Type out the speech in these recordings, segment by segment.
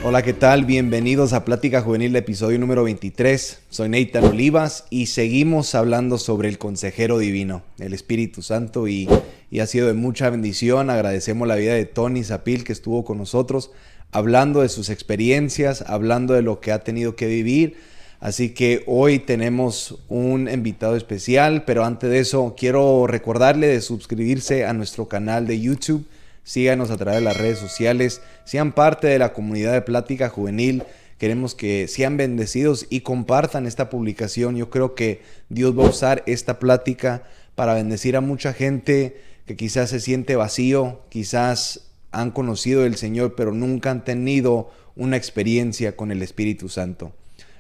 Hola, ¿qué tal? Bienvenidos a Plática Juvenil, episodio número 23. Soy Nathan Olivas y seguimos hablando sobre el consejero divino, el Espíritu Santo, y ha sido de mucha bendición. Agradecemos la vida de Tony Zapil, que estuvo con nosotros, hablando de sus experiencias, hablando de lo que ha tenido que vivir. Así que hoy tenemos un invitado especial, pero antes de eso quiero recordarle de suscribirse a nuestro canal de YouTube. Síganos a través de las redes sociales, sean parte de la comunidad de Plática Juvenil. Queremos que sean bendecidos y compartan esta publicación. Yo creo que Dios va a usar esta plática para bendecir a mucha gente que quizás se siente vacío, quizás han conocido el Señor, pero nunca han tenido una experiencia con el Espíritu Santo.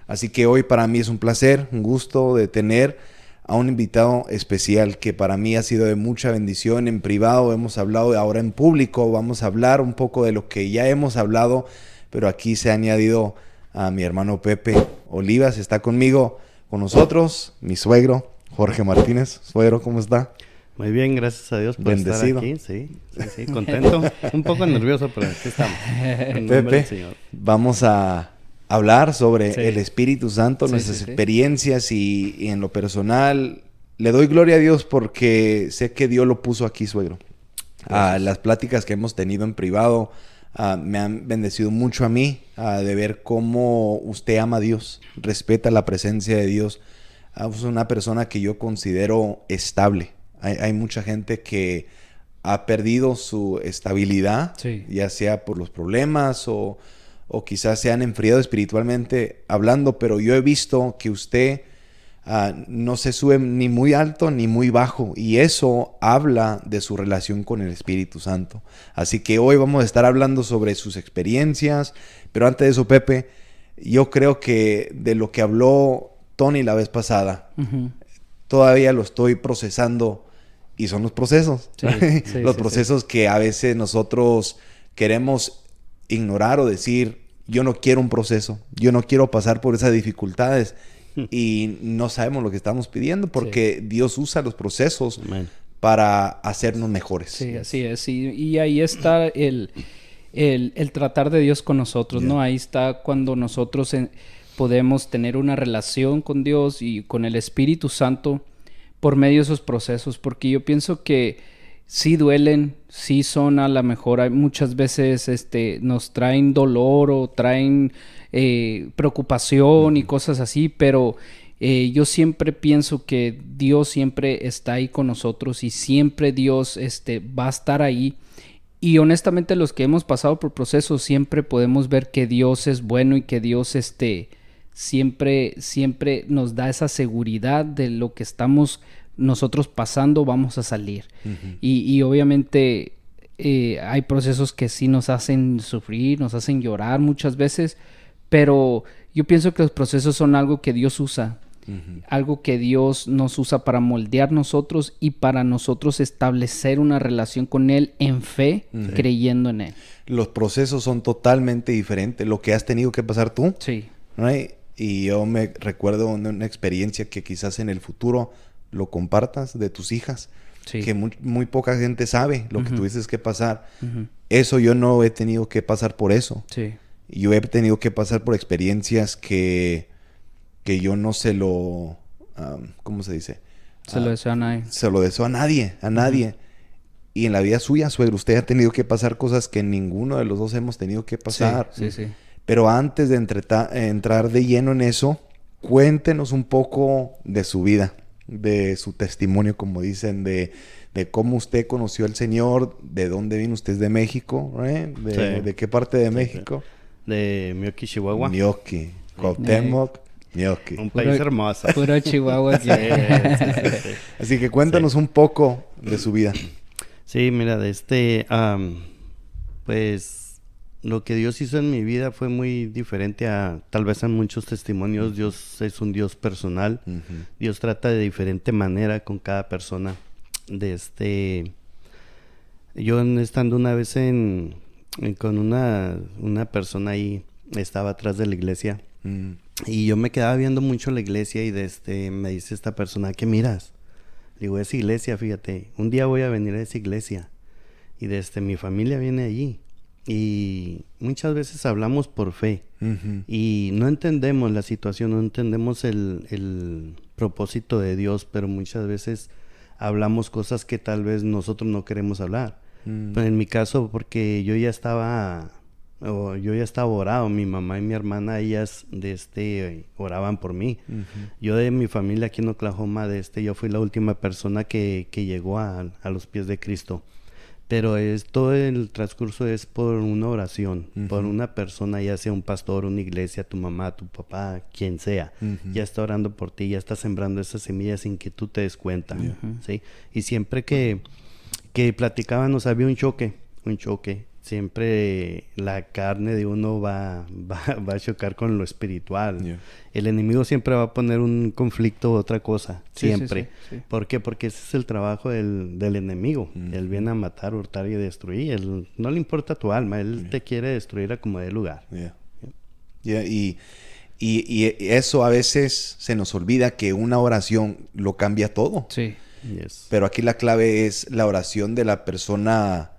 Así que hoy para mí es un placer, un gusto de tener a un invitado especial que para mí ha sido de mucha bendición. En privado hemos hablado, ahora en público vamos a hablar un poco de lo que ya hemos hablado, pero aquí se ha añadido a mi hermano Pepe Olivas. Está conmigo, con nosotros, mi suegro, Jorge Martínez. Suegro, ¿cómo está? Muy bien, gracias a Dios por Bendecido. estar aquí. Sí, contento. Un poco nervioso, pero aquí estamos. En nombre Pepe, del Señor. vamos a hablar sobre Sí. el Espíritu Santo, Sí, nuestras sí, sí. experiencias y en lo personal le doy gloria a Dios porque sé que Dios lo puso aquí, suegro. Las pláticas que hemos tenido en privado me han bendecido mucho a mí de ver cómo usted ama a Dios, respeta la presencia de Dios. Es una persona que yo considero estable. Hay mucha gente que ha perdido su estabilidad, Sí. ya sea por los problemas o quizás se han enfriado espiritualmente hablando, pero yo he visto que usted no se sube ni muy alto ni muy bajo, y eso habla de su relación con el Espíritu Santo. Así que hoy vamos a estar hablando sobre sus experiencias, pero antes de eso, Pepe, yo creo que de lo que habló Tony la vez pasada, Ujú. todavía lo estoy procesando, y son los procesos. Sí, sí, Los sí, procesos que a veces nosotros queremos ignorar o decir, yo no quiero un proceso, yo no quiero pasar por esas dificultades, y no sabemos lo que estamos pidiendo porque Dios usa los procesos Amén. para hacernos mejores. Sí, así es. Y ahí está el tratar de Dios con nosotros, ¿no? Ahí está cuando nosotros podemos tener una relación con Dios y con el Espíritu Santo por medio de esos procesos, porque yo pienso que sí duelen, sí son a lo mejor, muchas veces nos traen dolor o traen preocupación y cosas así, pero yo siempre pienso que Dios siempre está ahí con nosotros y siempre Dios va a estar ahí. Y honestamente los que hemos pasado por procesos siempre podemos ver que Dios es bueno y que Dios siempre nos da esa seguridad de lo que estamos nosotros pasando, vamos a salir. Y obviamente hay procesos que sí nos hacen sufrir, nos hacen llorar muchas veces, pero yo pienso que los procesos son algo que Dios usa, algo que Dios nos usa para moldear nosotros y para nosotros establecer una relación con Él en fe, creyendo en Él. Los procesos son totalmente diferentes. Lo que has tenido que pasar tú, Sí. right? Y yo me recuerdo una experiencia que quizás en el futuro lo compartas de tus hijas, Sí. que muy poca gente sabe lo que tuviste que pasar. Ujú. Eso yo no he tenido que pasar por eso. Sí. Yo he tenido que pasar por experiencias que yo no se lo... ¿cómo se dice? Se lo deseo a nadie. Se lo deseo a nadie, a nadie. Y en la vida suya, suegro, usted ha tenido que pasar cosas que ninguno de los dos hemos tenido que pasar. Sí, sí, sí. Pero antes de entrar de lleno en eso, cuéntenos un poco de su vida, de su testimonio, como dicen, de cómo usted conoció al Señor, de dónde vino usted, de México, right? Sí. ¿De qué parte de México? De Mioki, Chihuahua. Mioki, Cuauhtémoc, Mioki. Un país hermoso. Puro Chihuahua aquí. Sí. Así que cuéntanos un poco de su vida. Sí, mira, pues lo que Dios hizo en mi vida fue muy diferente a tal vez a muchos testimonios. Dios es un Dios personal. Dios trata de diferente manera con cada persona. Yo estando una vez con una persona ahí, estaba atrás de la iglesia. Y yo me quedaba viendo mucho la iglesia y me dice esta persona, ¿qué miras? Digo, esa iglesia, fíjate, un día voy a venir a esa iglesia. Y mi familia viene allí. Y muchas veces hablamos por fe y no entendemos la situación, no entendemos el propósito de Dios, pero muchas veces hablamos cosas que tal vez nosotros no queremos hablar. Pero en mi caso, porque yo ya estaba orado, mi mamá y mi hermana, ellas oraban por mí. Yo de mi familia aquí en Oklahoma, yo fui la última persona que llegó a los pies de Cristo. Pero todo el transcurso es por una oración, por una persona, ya sea un pastor, una iglesia, tu mamá, tu papá, quien sea. Ya está orando por ti, ya está sembrando esas semillas sin que tú te des cuenta, ¿sí? Y siempre que platicábamos había un choque. Siempre la carne de uno va a chocar con lo espiritual. El enemigo siempre va a poner un conflicto u otra cosa, siempre. Sí. ¿Por qué? Porque ese es el trabajo del enemigo. Él viene a matar, hurtar y destruir. Él no le importa tu alma, él te quiere destruir a como dé lugar. Y eso a veces se nos olvida, que una oración lo cambia todo. Sí. Pero aquí la clave es la oración de la persona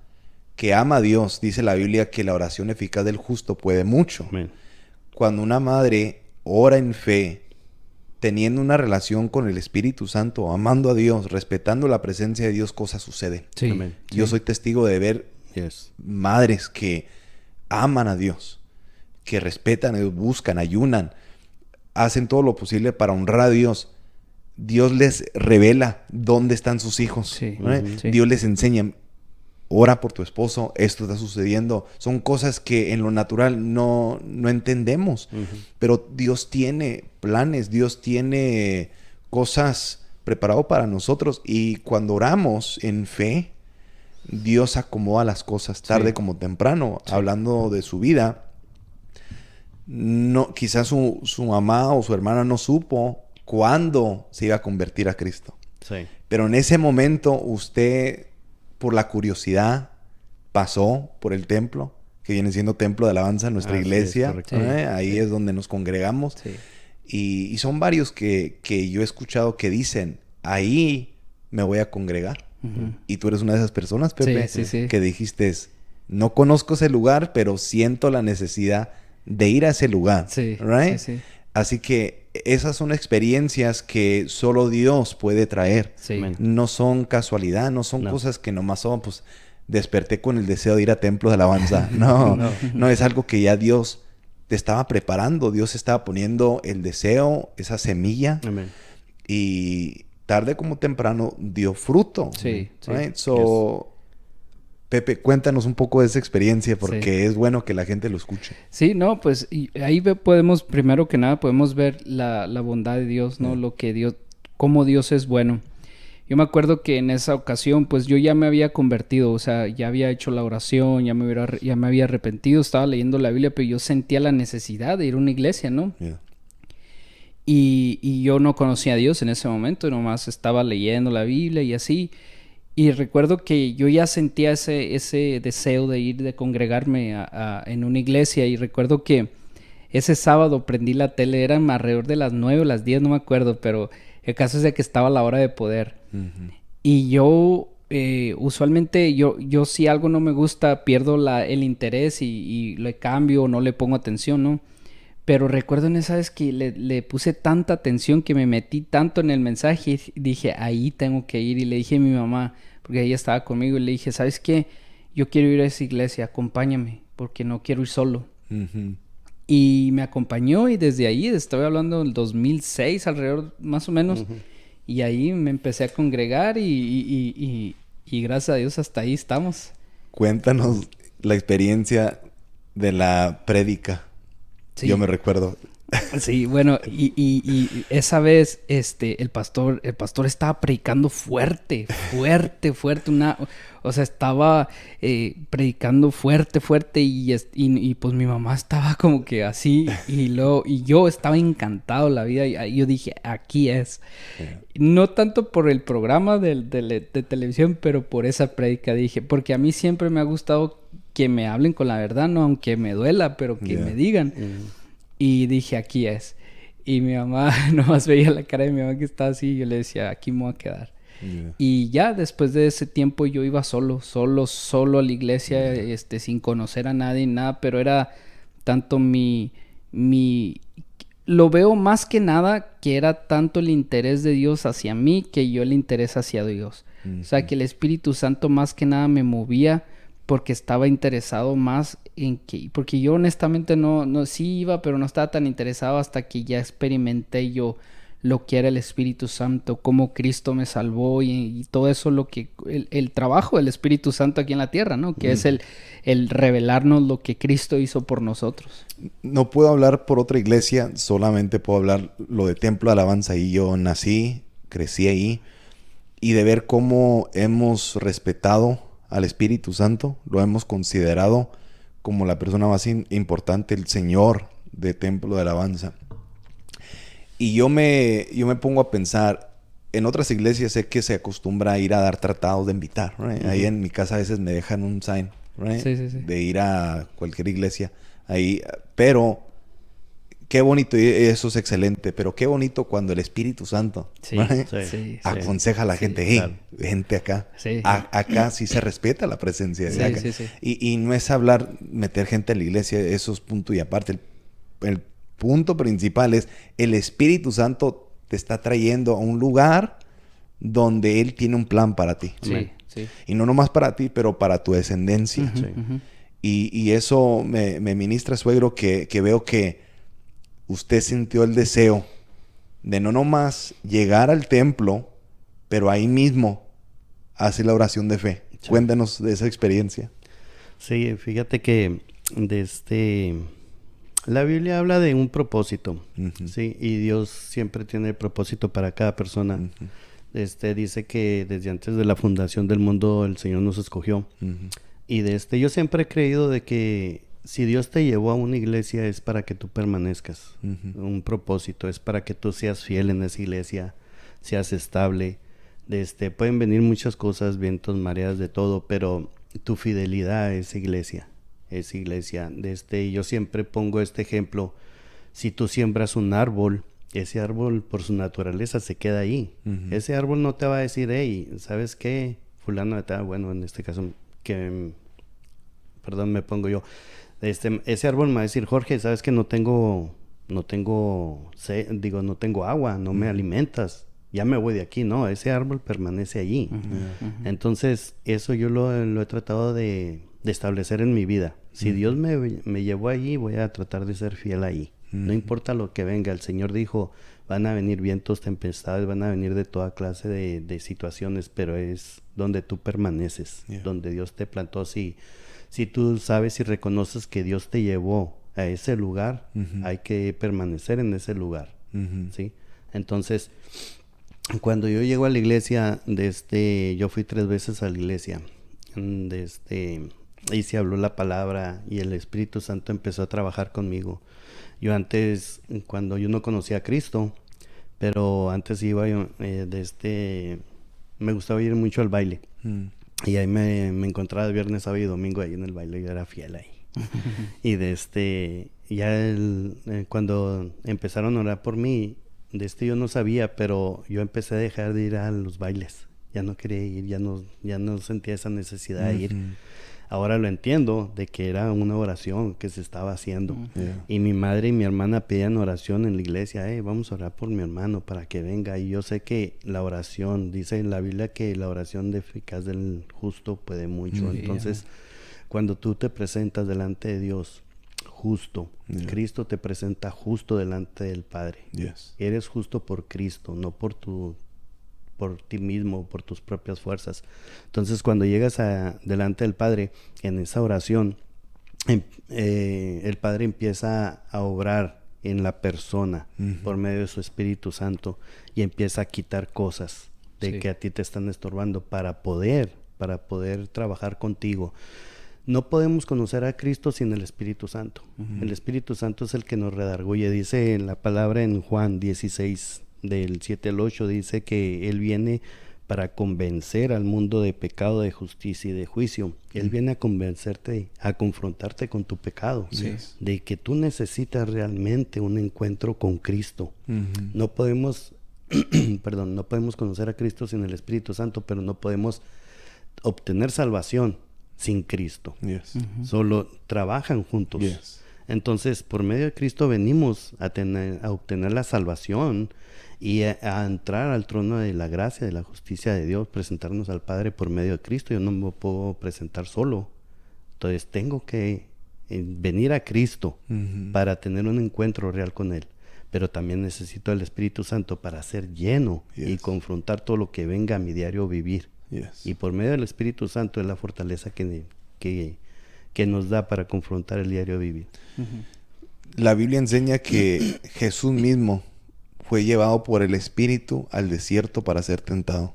que ama a Dios. Dice la Biblia que la oración eficaz del justo puede mucho. Amén. Cuando una madre ora en fe, teniendo una relación con el Espíritu Santo, amando a Dios, respetando la presencia de Dios, cosas suceden. Sí. Amén. Yo soy testigo de ver madres que aman a Dios, que respetan a Dios, buscan, ayunan, hacen todo lo posible para honrar a Dios. Dios les revela dónde están sus hijos. Sí. Sí. Dios les enseña: ora por tu esposo, esto está sucediendo. Son cosas que en lo natural no entendemos. Pero Dios tiene planes, Dios tiene cosas preparadas para nosotros. Y cuando oramos en fe, Dios acomoda las cosas tarde como temprano. Hablando de su vida, no, quizás su mamá o su hermana no supo cuándo se iba a convertir a Cristo. Sí. Pero en ese momento usted, por la curiosidad, pasó por el templo, que viene siendo templo de alabanza, nuestra iglesia. Ahí es donde nos congregamos. Sí. Y son varios que yo he escuchado que dicen: ahí me voy a congregar. Y tú eres una de esas personas, Pepe, que dijiste: no conozco ese lugar, pero siento la necesidad de ir a ese lugar. Sí. Así que esas son experiencias que solo Dios puede traer. Sí. No son casualidad, no son cosas que nomás son, pues, desperté con el deseo de ir a templos de alabanza. No, es algo que ya Dios te estaba preparando. Dios estaba poniendo el deseo, esa semilla. Amén. Y tarde como temprano dio fruto. Sí. Right? Pepe, cuéntanos un poco de esa experiencia, porque es bueno que la gente lo escuche. Sí, no, pues ahí podemos, primero que nada, podemos ver la bondad de Dios, ¿no? Lo que Dios, cómo Dios es bueno. Yo me acuerdo que en esa ocasión, pues yo ya me había convertido, o sea, ya había hecho la oración, ya me había arrepentido, estaba leyendo la Biblia, pero yo sentía la necesidad de ir a una iglesia, ¿no? Y yo no conocía a Dios en ese momento, nomás estaba leyendo la Biblia y así. Y recuerdo que yo ya sentía ese deseo de ir, de congregarme en una iglesia. Y recuerdo que ese sábado prendí la tele, eran alrededor de las 9 o las 10, no me acuerdo. Pero el caso es de que estaba la hora de poder. Y yo, usualmente, yo si algo no me gusta, pierdo el interés y le cambio o no le pongo atención, ¿no? Pero recuerdo en esa vez que le puse tanta atención, que me metí tanto en el mensaje y dije: ahí tengo que ir. Y le dije a mi mamá, porque ella estaba conmigo, y le dije: ¿sabes qué? Yo quiero ir a esa iglesia, acompáñame, porque no quiero ir solo. Y me acompañó, y desde ahí, estoy hablando del 2006 alrededor, más o menos, y ahí me empecé a congregar y gracias a Dios hasta ahí estamos. Cuéntanos la experiencia de la prédica. Sí. Yo me recuerdo. Sí, bueno, y esa vez el pastor estaba predicando fuerte, o sea, estaba predicando fuerte, y pues mi mamá estaba como que así, y yo estaba encantado de la vida, y yo dije: aquí es. No tanto por el programa de televisión, pero por esa prédica, dije, porque a mí siempre me ha gustado que me hablen con la verdad, no, aunque me duela, pero que me digan. Y dije: aquí es. Y mi mamá nomás veía la cara de mi mamá que estaba así, y yo le decía: aquí me voy a quedar. Yeah. Y ya después de ese tiempo yo iba solo a la iglesia, sin conocer a nadie, nada, pero era tanto lo veo más que nada que era tanto el interés de Dios hacia mí que yo el interés hacia Dios. O sea, que el Espíritu Santo más que nada me movía porque estaba interesado más en que... Porque yo honestamente no sí iba, pero no estaba tan interesado hasta que ya experimenté yo lo que era el Espíritu Santo, cómo Cristo me salvó y todo eso, lo que el trabajo del Espíritu Santo aquí en la tierra, ¿no? Que es el revelarnos lo que Cristo hizo por nosotros. No puedo hablar por otra iglesia, solamente puedo hablar lo de Templo de Alabanza. Y yo nací, crecí ahí, y de ver cómo hemos respetado al Espíritu Santo, lo hemos considerado como la persona más importante, el Señor de Templo de Alabanza. Y yo me pongo a pensar, en otras iglesias sé que se acostumbra a ir a dar tratados de invitar, right? Ahí en mi casa a veces me dejan un sign, right? Sí. De ir a cualquier iglesia ahí, pero qué bonito, y eso es excelente, pero qué bonito cuando el Espíritu Santo right? Aconseja a la gente, hey, claro. Gente acá. Sí. Acá sí se respeta la presencia de acá. Sí. Y no es hablar, meter gente en la iglesia, eso es punto y aparte. El punto principal es el Espíritu Santo te está trayendo a un lugar donde Él tiene un plan para ti. Sí. Y no nomás para ti, pero para tu descendencia. Y eso me ministra, suegro, que veo que usted sintió el deseo de no nomás llegar al templo, pero ahí mismo hacer la oración de fe. Sí. Cuéntanos de esa experiencia. Sí, fíjate que la Biblia habla de un propósito, ¿sí? Y Dios siempre tiene el propósito para cada persona. Dice que desde antes de la fundación del mundo el Señor nos escogió. Y yo siempre he creído de que si Dios te llevó a una iglesia es para que tú permanezcas. Un propósito, es para que tú seas fiel en esa iglesia, seas estable. Pueden venir muchas cosas, vientos, mareas, de todo, pero tu fidelidad a esa iglesia. Yo siempre pongo este ejemplo. Si tú siembras un árbol, ese árbol por su naturaleza se queda ahí. Ese árbol no te va a decir, hey, ¿sabes qué? Fulano de tal, bueno, en este caso, me pongo yo. Ese árbol me va a decir, Jorge, ¿sabes que no tengo agua, no me alimentas? Ya me voy de aquí. No, ese árbol permanece allí. Entonces, eso yo lo he tratado de establecer en mi vida. Si Dios me llevó allí, voy a tratar de ser fiel ahí. No importa lo que venga. El Señor dijo, van a venir vientos, tempestades, van a venir de toda clase de situaciones, pero es donde tú permaneces, donde Dios te plantó. Si tú sabes y reconoces que Dios te llevó a ese lugar, hay que permanecer en ese lugar, ¿sí? Entonces, cuando yo llego a la iglesia, yo fui 3 veces a la iglesia, y se habló la palabra y el Espíritu Santo empezó a trabajar conmigo. Yo antes, cuando yo no conocía a Cristo, pero antes iba yo, me gustaba ir mucho al baile. Y ahí me encontraba el viernes, sábado y domingo ahí en el baile, yo era fiel ahí. Y cuando empezaron a orar por mí, yo no sabía, pero yo empecé a dejar de ir a los bailes. Ya no quería ir, ya no sentía esa necesidad de ir. Ahora lo entiendo, de que era una oración que se estaba haciendo. Y mi madre y mi hermana pedían oración en la iglesia. Vamos a orar por mi hermano para que venga. Y yo sé que la oración, dice en la Biblia que la oración eficaz del justo puede mucho. Entonces, cuando tú te presentas delante de Dios justo, Cristo te presenta justo delante del Padre. Eres justo por Cristo, no por ti mismo, por tus propias fuerzas. Entonces, cuando llegas delante del Padre, en esa oración, el Padre empieza a obrar en la persona por medio de su Espíritu Santo y empieza a quitar cosas que a ti te están estorbando para poder trabajar contigo. No podemos conocer a Cristo sin el Espíritu Santo. El Espíritu Santo es el que nos redarguye. Dice en la palabra en Juan 16, del 7 al 8, dice que Él viene para convencer al mundo de pecado, de justicia y de juicio. Él viene a convencerte, a confrontarte con tu pecado, de que tú necesitas realmente un encuentro con Cristo. No podemos perdón, no podemos conocer a Cristo sin el Espíritu Santo, pero no podemos obtener salvación sin Cristo. Yes. Solo trabajan juntos. Yes. Entonces, por medio de Cristo venimos a obtener la salvación y a entrar al trono de la gracia, de la justicia de Dios, presentarnos al Padre por medio de Cristo. Yo no me puedo presentar solo. Entonces, tengo que venir a Cristo para tener un encuentro real con Él. Pero también necesito el Espíritu Santo para ser lleno y confrontar todo lo que venga a mi diario vivir. Yes. Y por medio del Espíritu Santo es la fortaleza que nos da para confrontar el diario vivir. La Biblia enseña que Jesús mismo fue llevado por el Espíritu al desierto para ser tentado.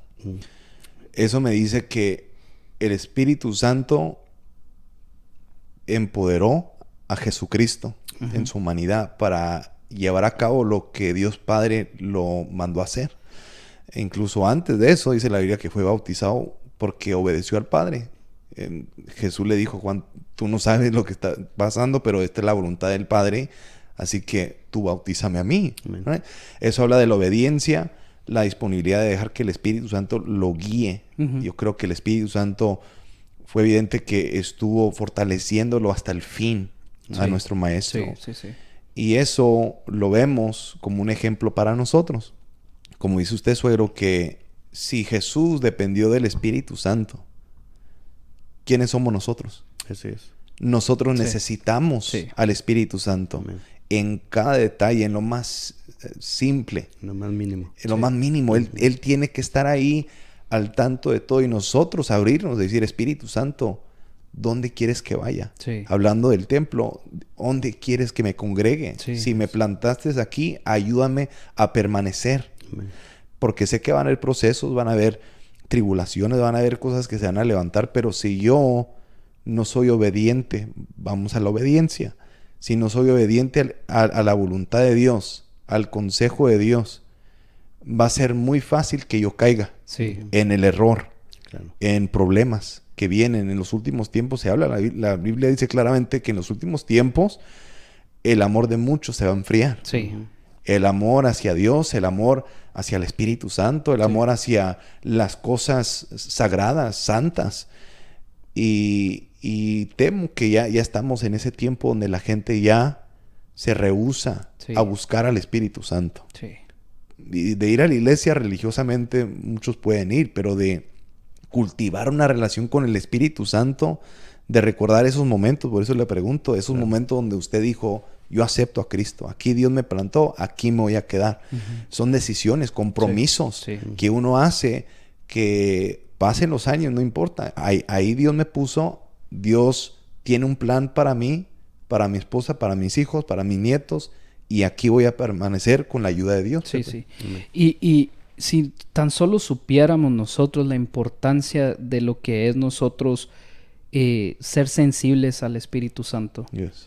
Eso me dice que el Espíritu Santo empoderó a Jesucristo en su humanidad para llevar a cabo lo que Dios Padre lo mandó a hacer. E incluso antes de eso dice la Biblia que fue bautizado porque obedeció al Padre. Jesús le dijo: Juan, tú no sabes lo que está pasando, pero esta es la voluntad del Padre, así que tú bautízame a mí. ¿Right? Eso habla de la obediencia, la disponibilidad de dejar que el Espíritu Santo lo guíe. Yo creo que el Espíritu Santo fue evidente que estuvo fortaleciéndolo hasta el fin a nuestro Maestro. Sí. Y eso lo vemos como un ejemplo para nosotros. Como dice usted, suegro, que si Jesús dependió del Espíritu Santo, ¿quiénes somos nosotros? Así es. Nosotros necesitamos al Espíritu Santo. Amén. En cada detalle, en lo más simple. En lo más mínimo. En lo más mínimo. Él tiene que estar ahí al tanto de todo y nosotros abrirnos, decir: Espíritu Santo, ¿dónde quieres que vaya? Sí. Hablando del templo, ¿dónde quieres que me congregue? Sí. Si me plantaste aquí, ayúdame a permanecer. Amén. Porque sé que van a haber procesos, van a haber tribulaciones, van a haber cosas que se van a levantar, pero si yo no soy obediente, vamos a la obediencia. Si no soy obediente a la voluntad de Dios, al consejo de Dios, va a ser muy fácil que yo caiga en el error, en problemas que vienen. En los últimos tiempos se habla, la Biblia dice claramente que en los últimos tiempos el amor de muchos se va a enfriar. Sí. El amor hacia Dios, el amor hacia el Espíritu Santo, el amor hacia las cosas sagradas, santas. Y temo que ya estamos en ese tiempo donde la gente ya se rehúsa a buscar al Espíritu Santo. Sí. Y de ir a la iglesia religiosamente muchos pueden ir, pero de cultivar una relación con el Espíritu Santo, de recordar esos momentos, por eso le pregunto, esos momentos donde usted dijo: yo acepto a Cristo, aquí Dios me plantó, aquí me voy a quedar. Son decisiones, compromisos que uno hace, que pasen los años, no importa. Ahí Dios me puso, Dios tiene un plan para mí, para mi esposa, para mis hijos, para mis nietos, y aquí voy a permanecer con la ayuda de Dios. Sí. Y si tan solo supiéramos nosotros la importancia de lo que es nosotros ser sensibles al Espíritu Santo. Yes.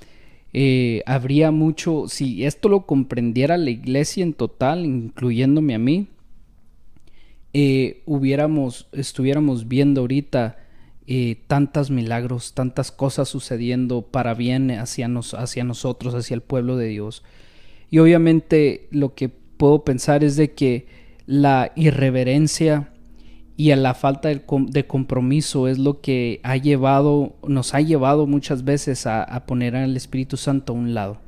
Habría mucho, si esto lo comprendiera la iglesia en total, incluyéndome a mí, estuviéramos viendo ahorita tantos milagros, tantas cosas sucediendo para bien hacia nosotros, hacia el pueblo de Dios. Y obviamente lo que puedo pensar es de que la irreverencia y a la falta de compromiso es lo que nos ha llevado muchas veces a poner al Espíritu Santo a un lado.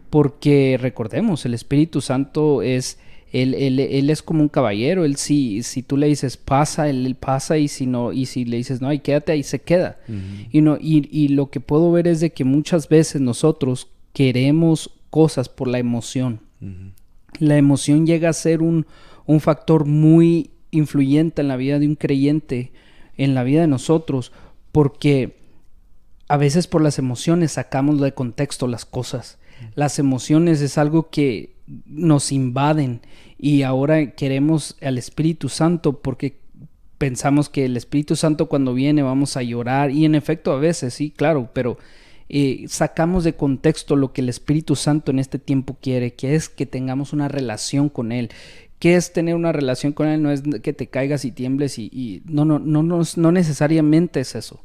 Porque recordemos, el Espíritu Santo es... Él es como un caballero. Él si tú le dices pasa, él pasa, y si le dices no, quédate, ahí se queda. Y lo que puedo ver es de que muchas veces nosotros queremos cosas por la emoción. La emoción llega a ser un factor muy influyente en la vida de un creyente, en la vida de nosotros, porque a veces por las emociones sacamos de contexto las cosas. Las emociones es algo que nos invaden y ahora queremos al Espíritu Santo porque pensamos que el Espíritu Santo cuando viene vamos a llorar, y en efecto a veces sí, claro, pero sacamos de contexto lo que el Espíritu Santo en este tiempo quiere, que es que tengamos una relación con Él. ¿Qué es tener una relación con Él? No es que te caigas y tiembles y no necesariamente es eso.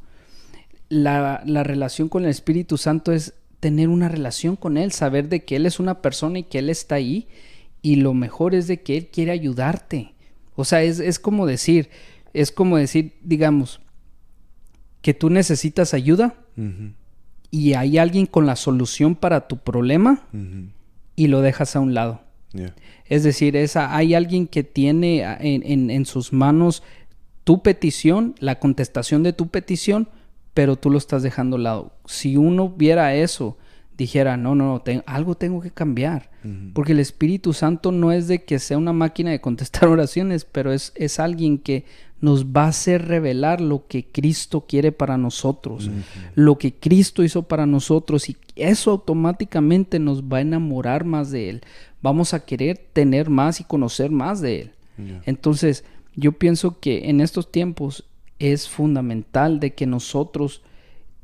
La relación con el Espíritu Santo es tener una relación con Él, saber de que Él es una persona y que Él está ahí y lo mejor es de que Él quiere ayudarte. O sea, es como decir, digamos, que tú necesitas ayuda y hay alguien con la solución para tu problema y lo dejas a un lado. Yeah. Es decir, hay alguien que tiene en sus manos tu petición, la contestación de tu petición, pero tú lo estás dejando a un lado. Si uno viera eso, dijera, no, algo tengo que cambiar. Porque el Espíritu Santo no es de que sea una máquina de contestar oraciones, pero es alguien que nos va a hacer revelar lo que Cristo quiere para nosotros, lo que Cristo hizo para nosotros, y eso automáticamente nos va a enamorar más de Él. Vamos a querer tener más y conocer más de Él. Yeah. Entonces, yo pienso que en estos tiempos es fundamental de que nosotros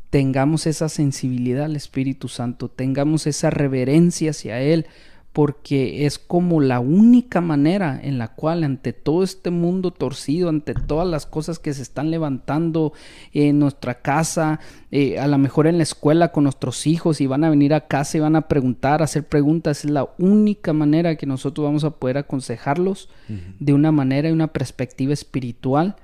tengamos esa sensibilidad al Espíritu Santo, tengamos esa reverencia hacia Él, porque es como la única manera en la cual ante todo este mundo torcido, ante todas las cosas que se están levantando en nuestra casa, a lo mejor en la escuela con nuestros hijos, y van a venir a casa y van a preguntar, hacer preguntas, es la única manera que nosotros vamos a poder aconsejarlos de una manera y una perspectiva espiritual,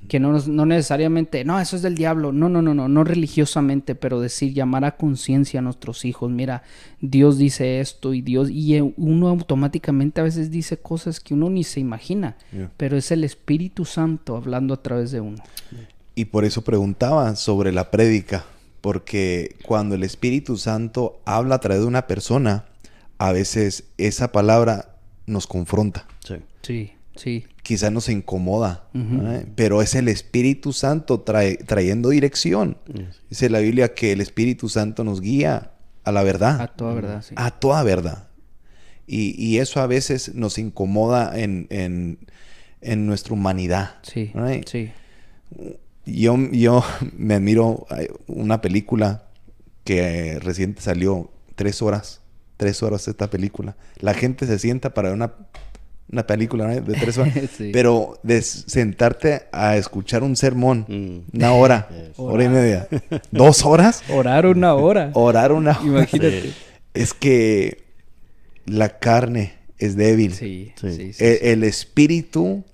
que no necesariamente, no, eso es del diablo, no religiosamente, pero decir, llamar a conciencia a nuestros hijos, mira, Dios dice esto, y uno automáticamente a veces dice cosas que uno ni se imagina, pero es el Espíritu Santo hablando a través de uno. Y por eso preguntaba sobre la prédica, porque cuando el Espíritu Santo habla a través de una persona, a veces esa palabra nos confronta. Sí. Quizás nos incomoda, pero es el Espíritu Santo trayendo dirección. Dice la Biblia que el Espíritu Santo nos guía a la verdad. A toda verdad, sí. A toda verdad. Y eso a veces nos incomoda en nuestra humanidad. Sí, right? sí. Yo me admiro una película que reciente salió, 3 horas esta película. La gente se sienta para una película, ¿no?, de 3 horas, sí. Pero de sentarte a escuchar un sermón, 1 hora, hora y media, 2 horas. Orar 1 hora. Imagínate. Sí. Es que la carne es débil. Sí. El espíritu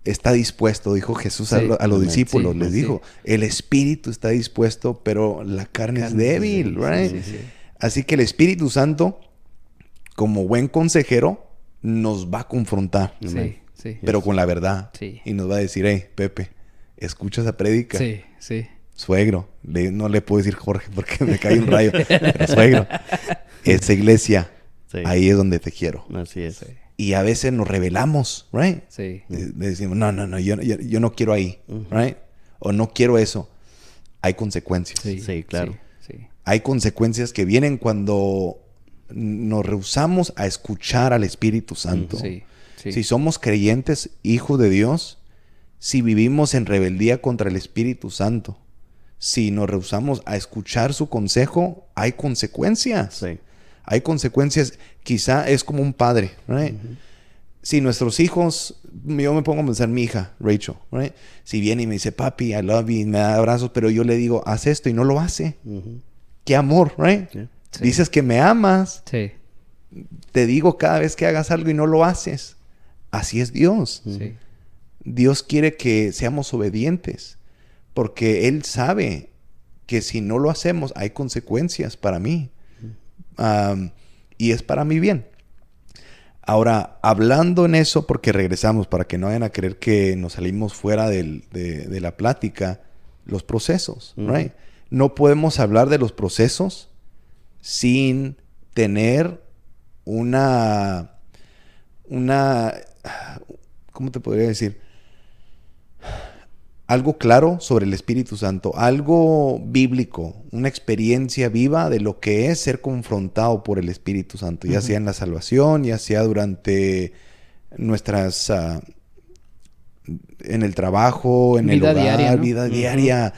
está dispuesto, dijo Jesús a los discípulos, les dijo, el espíritu está dispuesto, pero la carne es débil, right? Sí. Así que el Espíritu Santo, como buen consejero, nos va a confrontar, sí. pero con la verdad. Sí. Y nos va a decir, hey, Pepe, escucha esa prédica. Sí. Suegro, no le puedo decir Jorge porque me cae un rayo. Pero suegro, esa iglesia, ahí es donde te quiero. Así es. Sí. Y a veces nos rebelamos, right? Sí. Decimos, no, yo no quiero ahí, right? O no quiero eso. Hay consecuencias. Sí, claro. Sí. Hay consecuencias que vienen cuando nos rehusamos a escuchar al Espíritu Santo. Sí. Si somos creyentes, hijos de Dios, si vivimos en rebeldía contra el Espíritu Santo, si nos rehusamos a escuchar su consejo, hay consecuencias. Sí. Hay consecuencias. Quizá es como un padre, right? Si nuestros hijos, yo me pongo a pensar, mi hija, Rachel, right? Si viene y me dice, papi, I love you, y me da abrazos, pero yo le digo, haz esto, y no lo hace. Qué amor, right? Yeah. Sí. Dices que me amas. Sí. Te digo cada vez que hagas algo y no lo haces. Así es Dios. Sí. Dios quiere que seamos obedientes, porque Él sabe que si no lo hacemos hay consecuencias para mí. Y es para mi bien. Ahora, hablando en eso, porque regresamos, para que no vayan a creer que nos salimos fuera de la plática, los procesos, right? No podemos hablar de los procesos sin tener una ¿cómo te podría decir? Algo claro sobre el Espíritu Santo, algo bíblico, una experiencia viva de lo que es ser confrontado por el Espíritu Santo, ya sea en la salvación, ya sea durante nuestras en el trabajo, en vida el hogar, diaria, ¿no? vida diaria,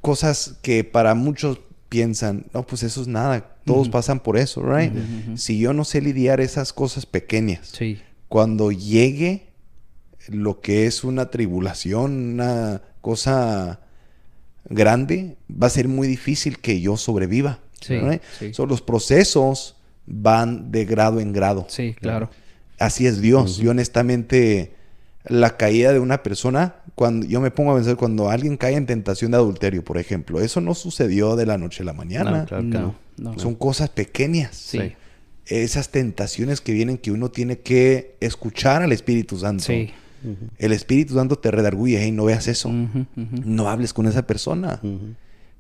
cosas que para muchos piensan, no, pues eso es nada, todos pasan por eso, right? Si yo no sé lidiar esas cosas pequeñas, cuando llegue lo que es una tribulación, una cosa grande, va a ser muy difícil que yo sobreviva. Sí, right? sí. Los procesos van de grado en grado. Sí, claro. Así es Dios. Y honestamente, la caída de una persona, cuando yo me pongo a pensar, cuando alguien cae en tentación de adulterio, por ejemplo, eso no sucedió de la noche a la mañana. No, claro que no. Son cosas pequeñas. Sí. Esas tentaciones que vienen, que uno tiene que escuchar al Espíritu Santo. Sí. El Espíritu Santo te redarguye, hey, no veas eso. Ujú. No hables con esa persona.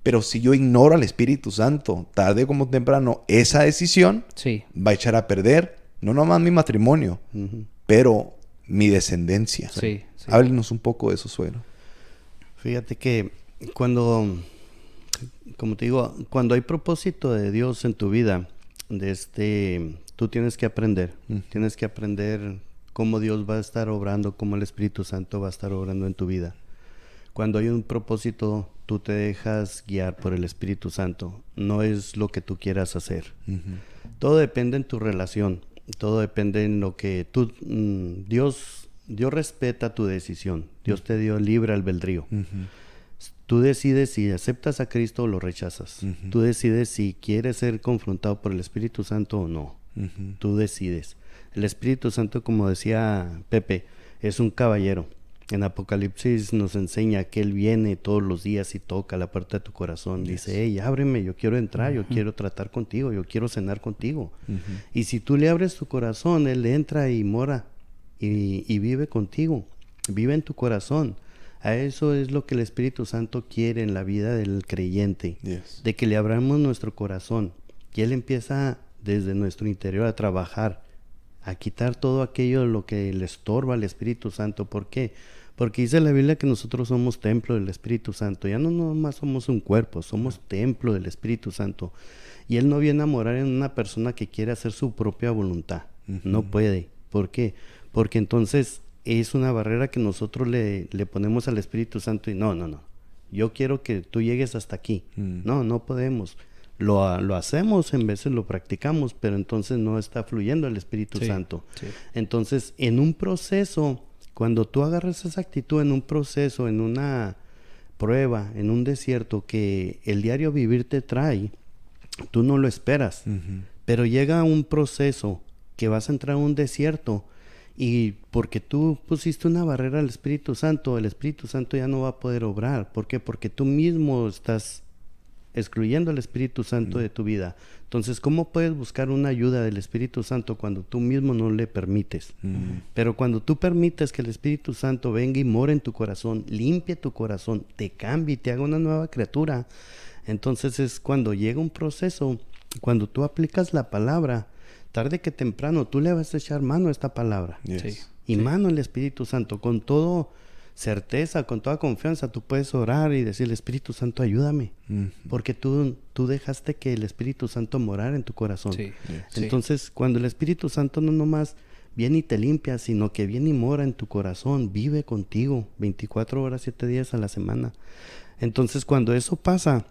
Pero si yo ignoro al Espíritu Santo, tarde como temprano, esa decisión Sí. va a echar a perder, no nomás mi matrimonio, pero mi descendencia. Sí. Sí. Háblenos un poco de eso, suegro. Fíjate que cuando, como te digo, cuando hay propósito de Dios en tu vida, tú tienes que aprender. Tienes que aprender cómo Dios va a estar obrando, cómo el Espíritu Santo va a estar obrando en tu vida. Cuando hay un propósito, tú te dejas guiar por el Espíritu Santo. No es lo que tú quieras hacer. Todo depende en tu relación. Todo depende en lo que tú... Dios respeta tu decisión. Dios te dio libre albedrío. Tú decides si aceptas a Cristo o lo rechazas. Tú decides si quieres ser confrontado por el Espíritu Santo o no. Tú decides. El Espíritu Santo, como decía Pepe, es un caballero. En Apocalipsis nos enseña que Él viene todos los días y toca la puerta de tu corazón. Dice, hey, ábreme, yo quiero entrar, yo quiero tratar contigo, yo quiero cenar contigo. Y si tú le abres tu corazón, Él entra y mora y vive contigo, vive en tu corazón. A eso es lo que el Espíritu Santo quiere en la vida del creyente, de que le abramos nuestro corazón, que Él empieza desde nuestro interior a trabajar, a quitar todo aquello lo que le estorba al Espíritu Santo. ¿Por qué? Porque dice la Biblia que nosotros somos templo del Espíritu Santo. Ya no nomás somos un cuerpo, somos templo del Espíritu Santo. Y Él no viene a morar en una persona que quiere hacer su propia voluntad. No puede. ¿Por qué? Porque entonces es una barrera que nosotros le ponemos al Espíritu Santo y no. Yo quiero que tú llegues hasta aquí. No podemos. Lo hacemos, en veces lo practicamos, pero entonces no está fluyendo el Espíritu Santo. Entonces, en un proceso, cuando tú agarras esa actitud en un proceso, en una prueba, en un desierto que el diario vivir te trae, tú no lo esperas, pero llega un proceso que vas a entrar a un desierto y porque tú pusiste una barrera al Espíritu Santo, el Espíritu Santo ya no va a poder obrar. ¿Por qué? Porque tú mismo estás excluyendo al Espíritu Santo de tu vida. Entonces, ¿cómo puedes buscar una ayuda del Espíritu Santo cuando tú mismo no le permites? Pero cuando tú permites que el Espíritu Santo venga y more en tu corazón, limpie tu corazón, te cambie, te haga una nueva criatura, entonces es cuando llega un proceso, cuando tú aplicas la palabra, tarde que temprano tú le vas a echar mano a esta palabra. Y mano al Espíritu Santo, con todo certeza, con toda confianza, tú puedes orar y decirle, Espíritu Santo, ayúdame. Porque tú dejaste que el Espíritu Santo morara en tu corazón. Entonces, cuando el Espíritu Santo no nomás viene y te limpia, sino que viene y mora en tu corazón, vive contigo 24 horas, 7 días a la semana. Entonces, cuando eso pasa,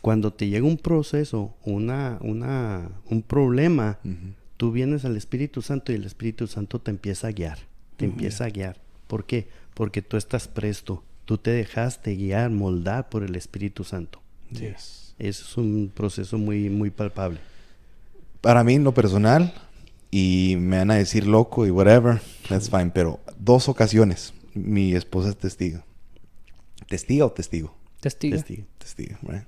cuando te llega un proceso, un problema, tú vienes al Espíritu Santo y el Espíritu Santo te empieza a guiar. Empieza a guiar. ¿Por qué? Porque tú estás presto. Tú te dejaste guiar, moldar por el Espíritu Santo. Eso es un proceso muy, muy palpable. Para mí, en lo personal, y me van a decir loco y whatever, that's fine, pero 2 ocasiones mi esposa es testigo. ¿Testiga o testigo? Testigo, right?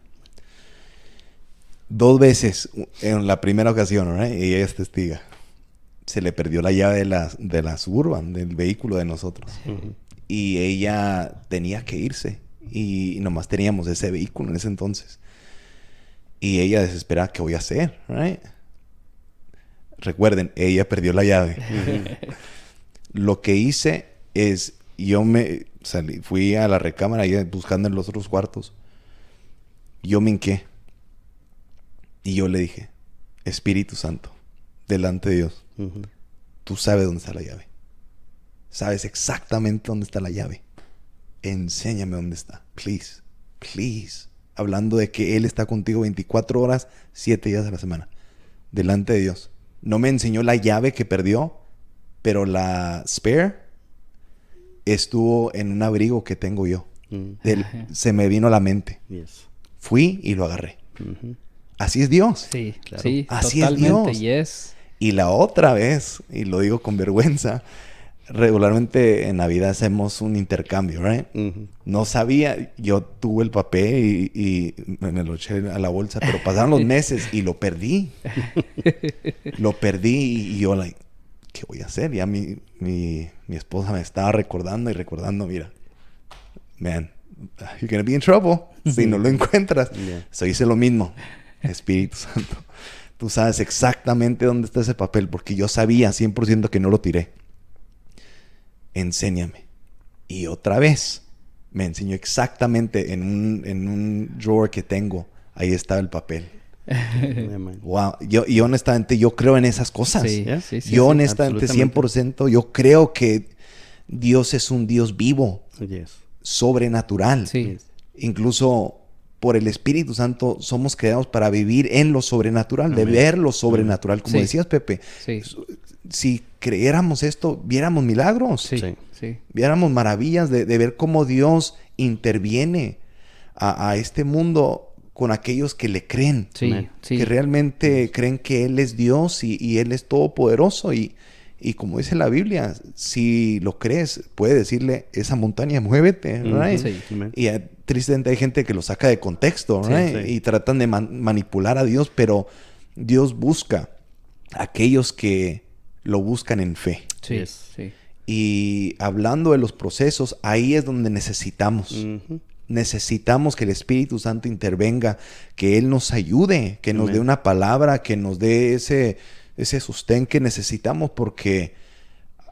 2 veces en la primera ocasión, right? Ella es testiga. Se le perdió la llave de la Suburban, del vehículo de nosotros. Y ella tenía que irse. Y nomás teníamos ese vehículo en ese entonces. Y ella desesperada, ¿qué voy a hacer? Right? Recuerden, ella perdió la llave. Lo que hice es, yo me salí, fui a la recámara y buscando en los otros cuartos. Yo me hinqué. Y yo le dije, Espíritu Santo, delante de Dios, tú sabes dónde está la llave. Sabes exactamente dónde está la llave. Enséñame dónde está. Please. Please. Hablando de que Él está contigo 24 horas, 7 días a la semana. Delante de Dios. No me enseñó la llave que perdió, pero la spare estuvo en un abrigo que tengo yo. Se me vino a la mente. Fui y lo agarré. Así es Dios. Sí, claro. sí, así totalmente. es Dios. Y la otra vez, y lo digo con vergüenza, regularmente en Navidad hacemos un intercambio, ¿right? No sabía, yo tuve el papel y me lo eché a la bolsa, pero pasaron los meses y lo perdí. Lo perdí y yo, like, ¿qué voy a hacer? Ya mi esposa me estaba recordando, mira, man, you're gonna be in trouble si no lo encuentras. So hice lo mismo. Espíritu Santo, tú sabes exactamente dónde está ese papel, porque yo sabía 100% que no lo tiré. Enséñame. Y otra vez me enseñó exactamente en un drawer que tengo. Ahí estaba el papel. Wow. Y honestamente yo creo en esas cosas. Yo honestamente 100% yo creo que Dios es un Dios vivo, sobrenatural. Incluso por el Espíritu Santo somos creados para vivir en lo sobrenatural, de ver lo sobrenatural, como decías, Pepe. Si creyéramos esto, viéramos milagros, viéramos maravillas de ver cómo Dios interviene a este mundo con aquellos que le creen, que realmente creen que Él es Dios y Él es todopoderoso. Y como dice la Biblia, si lo crees, puede decirle, esa montaña, muévete, right? Y tristemente hay gente que lo saca de contexto, right? Y tratan de manipular a Dios, pero Dios busca a aquellos que lo buscan en fe. Y hablando de los procesos, ahí es donde necesitamos. Necesitamos que el Espíritu Santo intervenga, que Él nos ayude, que nos dé una palabra, que nos dé ese sostén que necesitamos, porque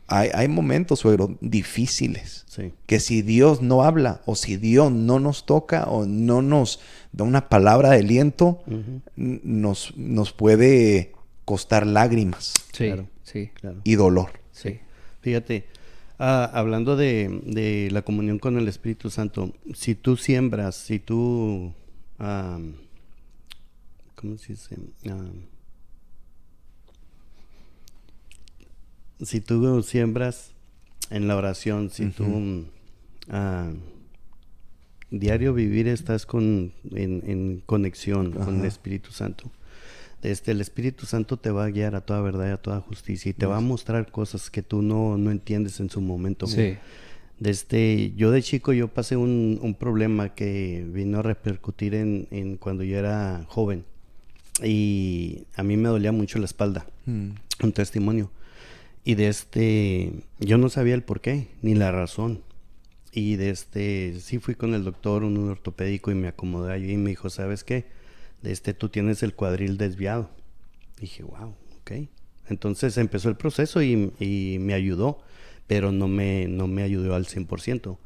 hay momentos, suegro, difíciles. Que si Dios no habla, o si Dios no nos toca, o no nos da una palabra de aliento, nos puede costar lágrimas y dolor. Fíjate, hablando de la comunión con el Espíritu Santo, si tú siembras, si tú... ¿cómo se dice? Si tú siembras en la oración, si tú diario vivir estás en conexión con el Espíritu Santo, el Espíritu Santo te va a guiar a toda verdad y a toda justicia, y te va a mostrar cosas que tú no entiendes en su momento. Yo de chico yo pasé un problema que vino a repercutir en cuando yo era joven, y a mí me dolía mucho la espalda. Un testimonio. Y yo no sabía el porqué ni la razón. Y sí fui con el doctor, un ortopédico, y me acomodé allí y me dijo, ¿sabes qué? Tú tienes el cuadril desviado. Dije, wow, ok. Entonces empezó el proceso y me ayudó, pero no me ayudó al 100%.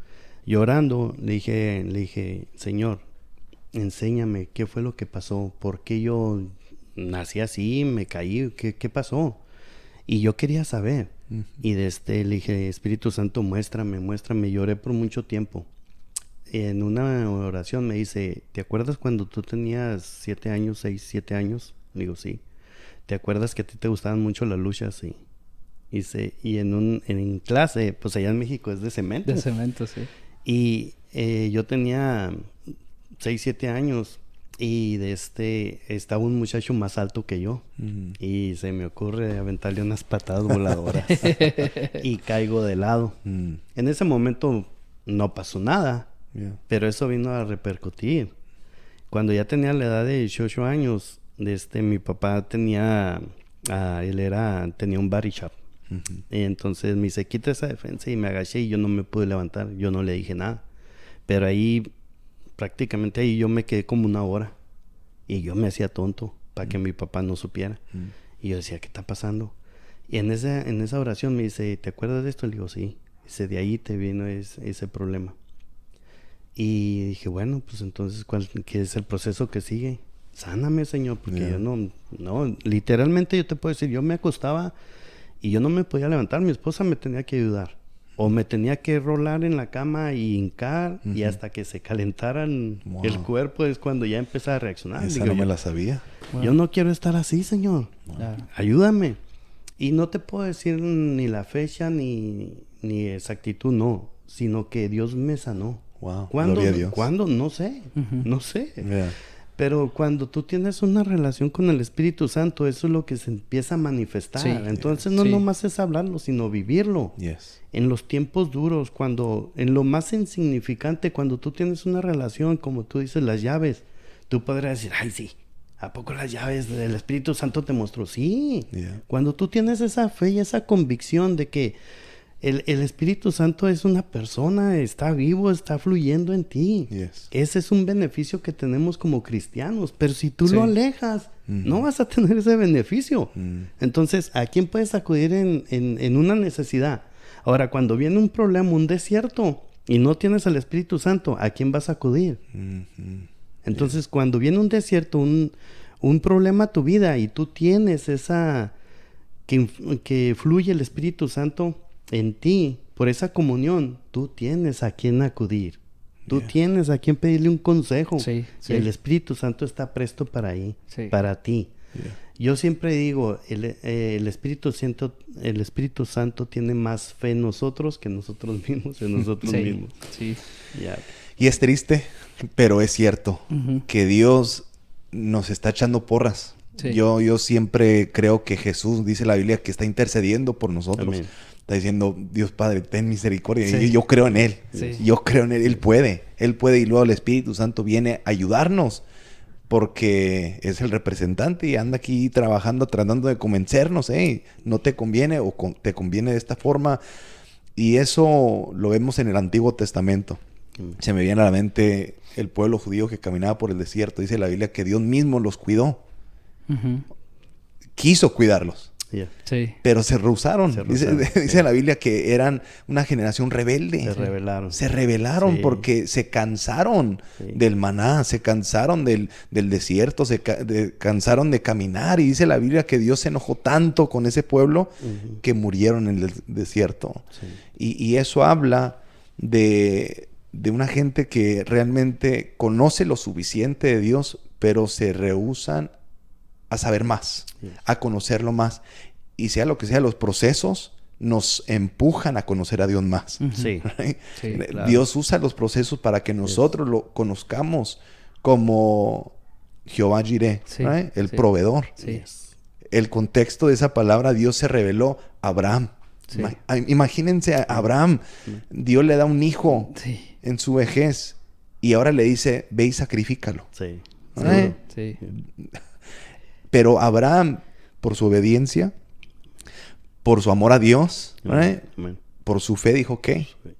Llorando, le dije, Señor, enséñame qué fue lo que pasó, por qué yo nací así, me caí, qué pasó. Y yo quería saber. Y le dije, Espíritu Santo, muéstrame. Lloré por mucho tiempo. En una oración me dice, ¿te acuerdas cuando tú tenías 7 años, 6, 7 años? Le digo, sí. ¿Te acuerdas que a ti te gustaban mucho las luchas? Sí. Y en clase, pues allá en México es de cemento. De cemento, sí. Y yo tenía 6, 7 años. Y estaba un muchacho más alto que yo. Y se me ocurre aventarle unas patadas voladoras. Y caigo de lado. En ese momento no pasó nada. Pero eso vino a repercutir. Cuando ya tenía la edad de 18 años, mi papá tenía un body shop. Y entonces me dice, quita esa defensa, y me agaché y yo no me pude levantar. Yo no le dije nada. Pero prácticamente ahí yo me quedé como 1 hora. Y yo me hacía tonto para que mi papá no supiera. Y yo decía, ¿qué está pasando? Y en esa oración me dice, ¿te acuerdas de esto? Le digo, sí. Dice, de ahí te vino ese problema. Y dije, bueno, pues entonces, ¿qué es el proceso que sigue? Sáname, Señor, porque yo no, literalmente yo te puedo decir, yo me acostaba y yo no me podía levantar. Mi esposa me tenía que ayudar. O me tenía que rolar en la cama y hincar, y hasta que se calentaran el cuerpo es cuando ya empezaba a reaccionar. Esa no me la sabía. Yo no quiero estar así, Señor. Ayúdame. Y no te puedo decir ni la fecha ni exactitud, no. Sino que Dios me sanó. Wow. ¿Cuándo? Gloria a Dios. ¿Cuándo? No sé. No sé. Pero cuando tú tienes una relación con el Espíritu Santo, eso es lo que se empieza a manifestar. Sí. Entonces no nomás es hablarlo, sino vivirlo. Yes. En los tiempos duros, en lo más insignificante, cuando tú tienes una relación, como tú dices, las llaves, tú podrás decir, ay, sí, ¿a poco las llaves del Espíritu Santo te mostró? Sí. Yeah. Cuando tú tienes esa fe y esa convicción de que el Espíritu Santo es una persona, está vivo, está fluyendo en ti. Yes. Ese es un beneficio que tenemos como cristianos. Pero si tú Sí. lo alejas, no vas a tener ese beneficio. Entonces, ¿a quién puedes acudir en una necesidad? Ahora, cuando viene un problema, un desierto, y no tienes al Espíritu Santo, ¿a quién vas a acudir? Entonces, cuando viene un desierto, un problema a tu vida, y tú tienes esa... que fluye el Espíritu Santo en ti, por esa comunión, tú tienes a quién acudir. Tú tienes a quien pedirle un consejo. Sí, sí. El Espíritu Santo está presto para ahí, Sí. para ti. Yeah. Yo siempre digo, el Espíritu Santo tiene más fe en nosotros que nosotros mismos en nosotros Sí, mismos. sí. Ya. Y es triste, pero es cierto Ujú. que Dios nos está echando porras. Sí. Yo siempre creo que Jesús, dice la Biblia, que está intercediendo por nosotros. Amén. Está diciendo, Dios Padre, ten misericordia. Sí. Y yo creo en Él. Sí. Yo creo en Él. Él puede. Y luego el Espíritu Santo viene a ayudarnos porque es el representante y anda aquí trabajando, tratando de convencernos. Hey, no te conviene o te conviene de esta forma. Y eso lo vemos en el Antiguo Testamento. Se me viene a la mente el pueblo judío que caminaba por el desierto. Dice la Biblia que Dios mismo los cuidó. Ujú. Quiso cuidarlos. Ya. Sí. Pero se rehusaron. Se Dice, rehusaron, dice la Biblia que eran una generación rebelde. Se rebelaron. Se rebelaron Sí. porque se cansaron Sí. del maná, se cansaron del desierto, cansaron de caminar. Y dice la Biblia que Dios se enojó tanto con ese pueblo que murieron en el desierto. Sí. Y eso habla de una gente que realmente conoce lo suficiente de Dios, pero se rehúsan a saber más, a conocerlo más. Y sea lo que sea, los procesos nos empujan a conocer a Dios más. Ujú. Sí. Right? Sí, claro. Dios usa los procesos para que nosotros lo conozcamos como Jehová Jireh, Sí, right? El sí. proveedor. Sí. El contexto de esa palabra, Dios se reveló a Abraham. Sí. Imagínense a Abraham. Dios le da un hijo Sí. en su vejez y ahora le dice, ve y sacrifícalo. Sí. Right? Sí. Pero Abraham, por su obediencia, por su amor a Dios, right? Amén. Por su fe, dijo, ok,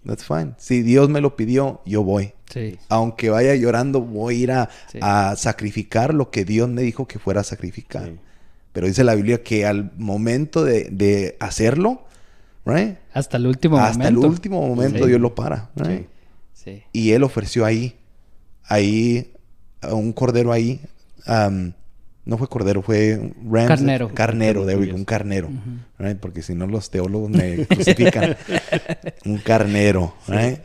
that's fine. Si Dios me lo pidió, yo voy. Sí. Aunque vaya llorando, voy a ir Sí. a sacrificar lo que Dios me dijo que fuera a sacrificar. Sí. Pero dice la Biblia que al momento de hacerlo, right? Hasta el último Hasta el momento. último momento Sí. Dios lo para. Right? Sí. Y Él ofreció ahí, un cordero ahí. No fue cordero, fue un ram. Carnero. Carnero, un carnero. Right? Porque si no los teólogos me crucifican. Un carnero. Right?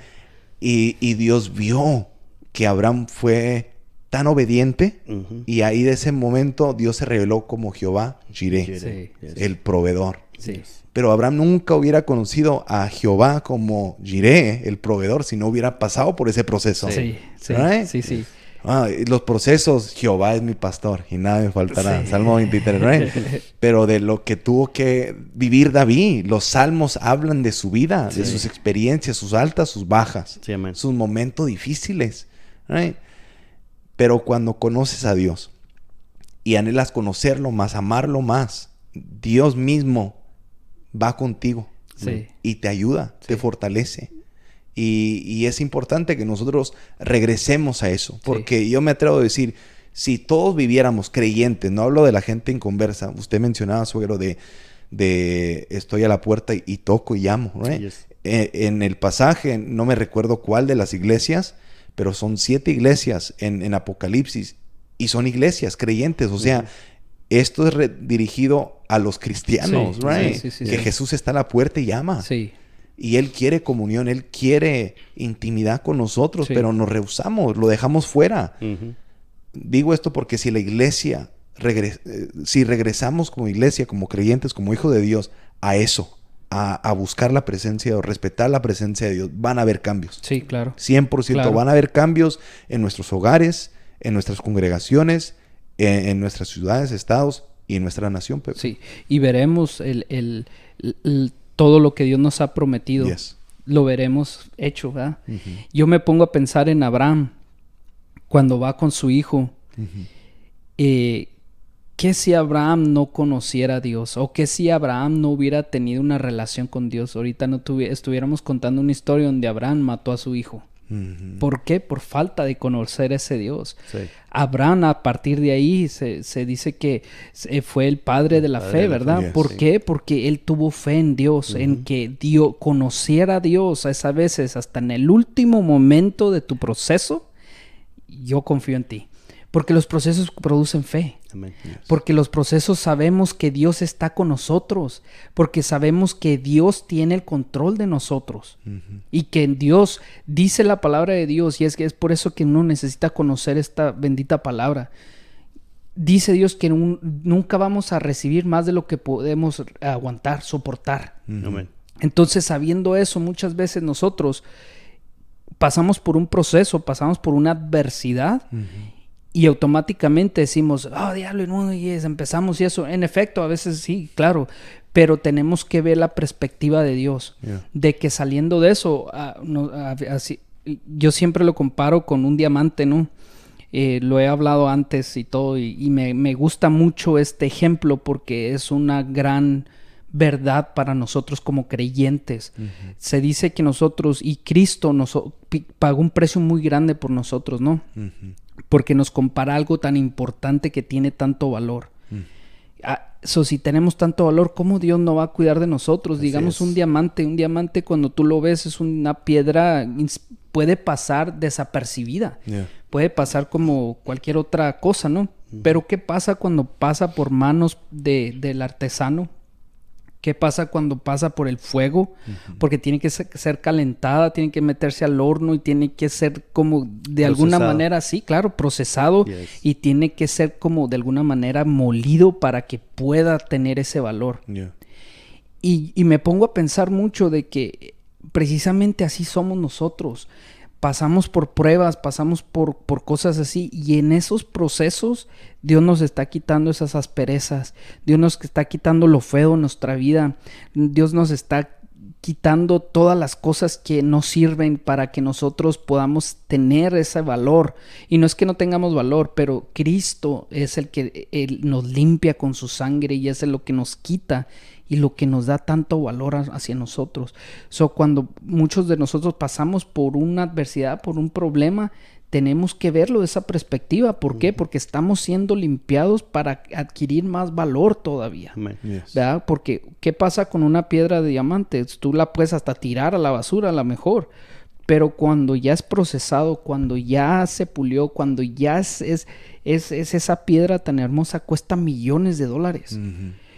Y Dios vio que Abraham fue tan obediente. Ujú. Y ahí de ese momento Dios se reveló como Jehová Jireh, Sí. el proveedor. Sí. Pero Abraham nunca hubiera conocido a Jehová como Jireh, el proveedor, si no hubiera pasado por ese proceso. Sí. Sí. Right? Sí. Sí. Y los procesos, Jehová es mi pastor y nada me faltará. Sí. Salmo 23, right? Pero de lo que tuvo que vivir David, los salmos hablan de su vida, de Sí. sus experiencias, sus altas, sus bajas, Sí, amén. sus momentos difíciles, right? Pero cuando conoces a Dios y anhelas conocerlo más, amarlo más, Dios mismo va contigo Sí. y te ayuda, te Sí. fortalece. Y es importante que nosotros regresemos a eso. Porque yo me atrevo a decir, si todos viviéramos creyentes, no hablo de la gente inconversa, usted mencionaba, suegro, de estoy a la puerta y toco y llamo, right? Yes. En el pasaje, no me recuerdo cuál de las iglesias, pero son 7 iglesias en Apocalipsis y son iglesias creyentes, o sea, esto es dirigido a los cristianos, Sí, right? sí, sí, Que sí. Jesús está a la puerta y llama. Sí. Y Él quiere comunión, Él quiere intimidad con nosotros, Sí. pero nos rehusamos, lo dejamos fuera. Ujú. Digo esto porque si la iglesia, si regresamos como iglesia, como creyentes, como hijos de Dios, a eso, a buscar la presencia o respetar la presencia de Dios, van a haber cambios. Sí, claro. 100%. Claro. Van a haber cambios en nuestros hogares, en nuestras congregaciones, en nuestras ciudades, estados y en nuestra nación, Pepe. Sí, y veremos todo lo que Dios nos ha prometido. Yes. Lo veremos hecho, ¿verdad? Yo me pongo a pensar en Abraham cuando va con su hijo. ¿Qué si Abraham no conociera a Dios? ¿O qué si Abraham no hubiera tenido una relación con Dios? Ahorita estuviéramos contando una historia donde Abraham mató a su hijo. ¿Por qué? Por falta de conocer a ese Dios. Sí. Abraham, a partir de ahí, se dice que fue el padre de la fe, ¿verdad? Yes. ¿Por qué? Porque él tuvo fe en Dios, en que Dios conociera a Dios. A veces, hasta en el último momento de tu proceso, yo confío en ti. Porque los procesos producen fe. Amén. Yes. Porque los procesos sabemos que Dios está con nosotros. Porque sabemos que Dios tiene el control de nosotros. Y que Dios dice la palabra de Dios. Y es por eso que uno necesita conocer esta bendita palabra. Dice Dios que nunca vamos a recibir más de lo que podemos aguantar, soportar. Amén. Entonces, sabiendo eso, muchas veces nosotros pasamos por un proceso, pasamos por una adversidad. Y automáticamente decimos, diablo, no, y empezamos y eso. En efecto, a veces sí, claro. Pero tenemos que ver la perspectiva de Dios. Yeah. De que saliendo de eso, así, yo siempre lo comparo con un diamante, ¿no? Lo he hablado antes y todo. Y me gusta mucho este ejemplo porque es una gran verdad para nosotros como creyentes. Se dice que nosotros, y Cristo pagó un precio muy grande por nosotros, ¿no? Porque nos compara algo tan importante que tiene tanto valor. Si tenemos tanto valor, ¿cómo Dios no va a cuidar de nosotros? Así Digamos es. un diamante cuando tú lo ves es una piedra, puede pasar desapercibida. Yeah. Puede pasar como cualquier otra cosa, ¿no? Pero ¿qué pasa cuando pasa por manos del artesano? ¿Qué pasa cuando pasa por el fuego? Porque tiene que ser calentada, tiene que meterse al horno y tiene que ser como de alguna manera, sí, claro, procesado. Yes. Y tiene que ser como de alguna manera molido para que pueda tener ese valor. Yeah. Y me pongo a pensar mucho de que precisamente así somos nosotros. Pasamos por pruebas, pasamos por cosas así, y en esos procesos Dios nos está quitando esas asperezas, Dios nos está quitando lo feo en nuestra vida, Dios nos está quitando todas las cosas que no sirven para que nosotros podamos tener ese valor. Y no es que no tengamos valor, pero Cristo es el que nos limpia con su sangre y es lo que nos quita y lo que nos da tanto valor hacia nosotros. Cuando muchos de nosotros pasamos por una adversidad, por un problema, tenemos que verlo de esa perspectiva. ¿Por qué? Porque estamos siendo limpiados para adquirir más valor todavía. Amén. Yes. ¿Verdad? Porque ¿qué pasa con una piedra de diamante? Tú la puedes hasta tirar a la basura a lo mejor. Pero cuando ya es procesado, cuando ya se pulió, cuando ya es esa piedra tan hermosa, cuesta millones de dólares.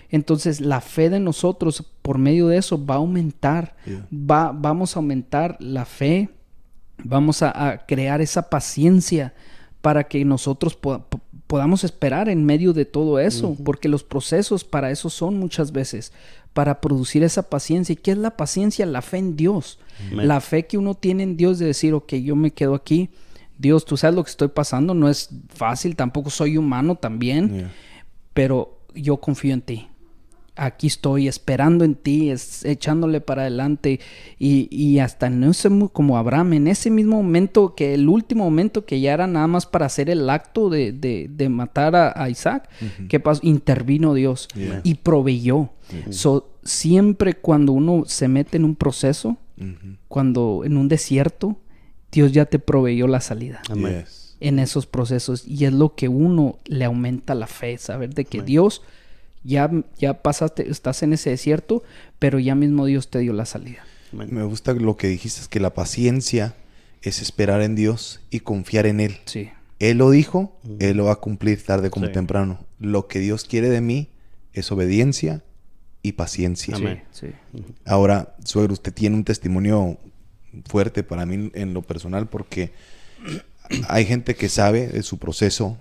Entonces la fe de nosotros por medio de eso va a aumentar. Yeah. Vamos a aumentar la fe. Vamos a crear esa paciencia para que nosotros podamos esperar en medio de todo eso. Porque los procesos para eso son muchas veces, para producir esa paciencia. ¿Y qué es la paciencia? La fe en Dios. Amén. La fe que uno tiene en Dios de decir, ok, yo me quedo aquí. Dios, tú sabes lo que estoy pasando. No es fácil, tampoco soy humano también. Yeah. Pero yo confío en ti. Aquí estoy esperando en ti, echándole para adelante. Y hasta en ese, como Abraham, en ese mismo momento, que el último momento que ya era nada más para hacer el acto de matar a Isaac, ¿qué pasó? Intervino Dios Yeah. y proveyó. Siempre cuando uno se mete en un proceso, cuando en un desierto, Dios ya te proveyó la salida. Amén. Yes. En esos procesos, y es lo que uno le aumenta la fe, saber de que Amén. Dios ya pasaste, estás en ese desierto, pero ya mismo Dios te dio la salida. Amén. Me gusta lo que dijiste, es que la paciencia es esperar en Dios y confiar en Él. Sí, Él lo dijo, Él lo va a cumplir tarde como Sí. temprano. Lo que Dios quiere de mí es obediencia y paciencia. Amén. sí. Ahora, suegro, usted tiene un testimonio fuerte para mí en lo personal porque hay gente que sabe de su proceso.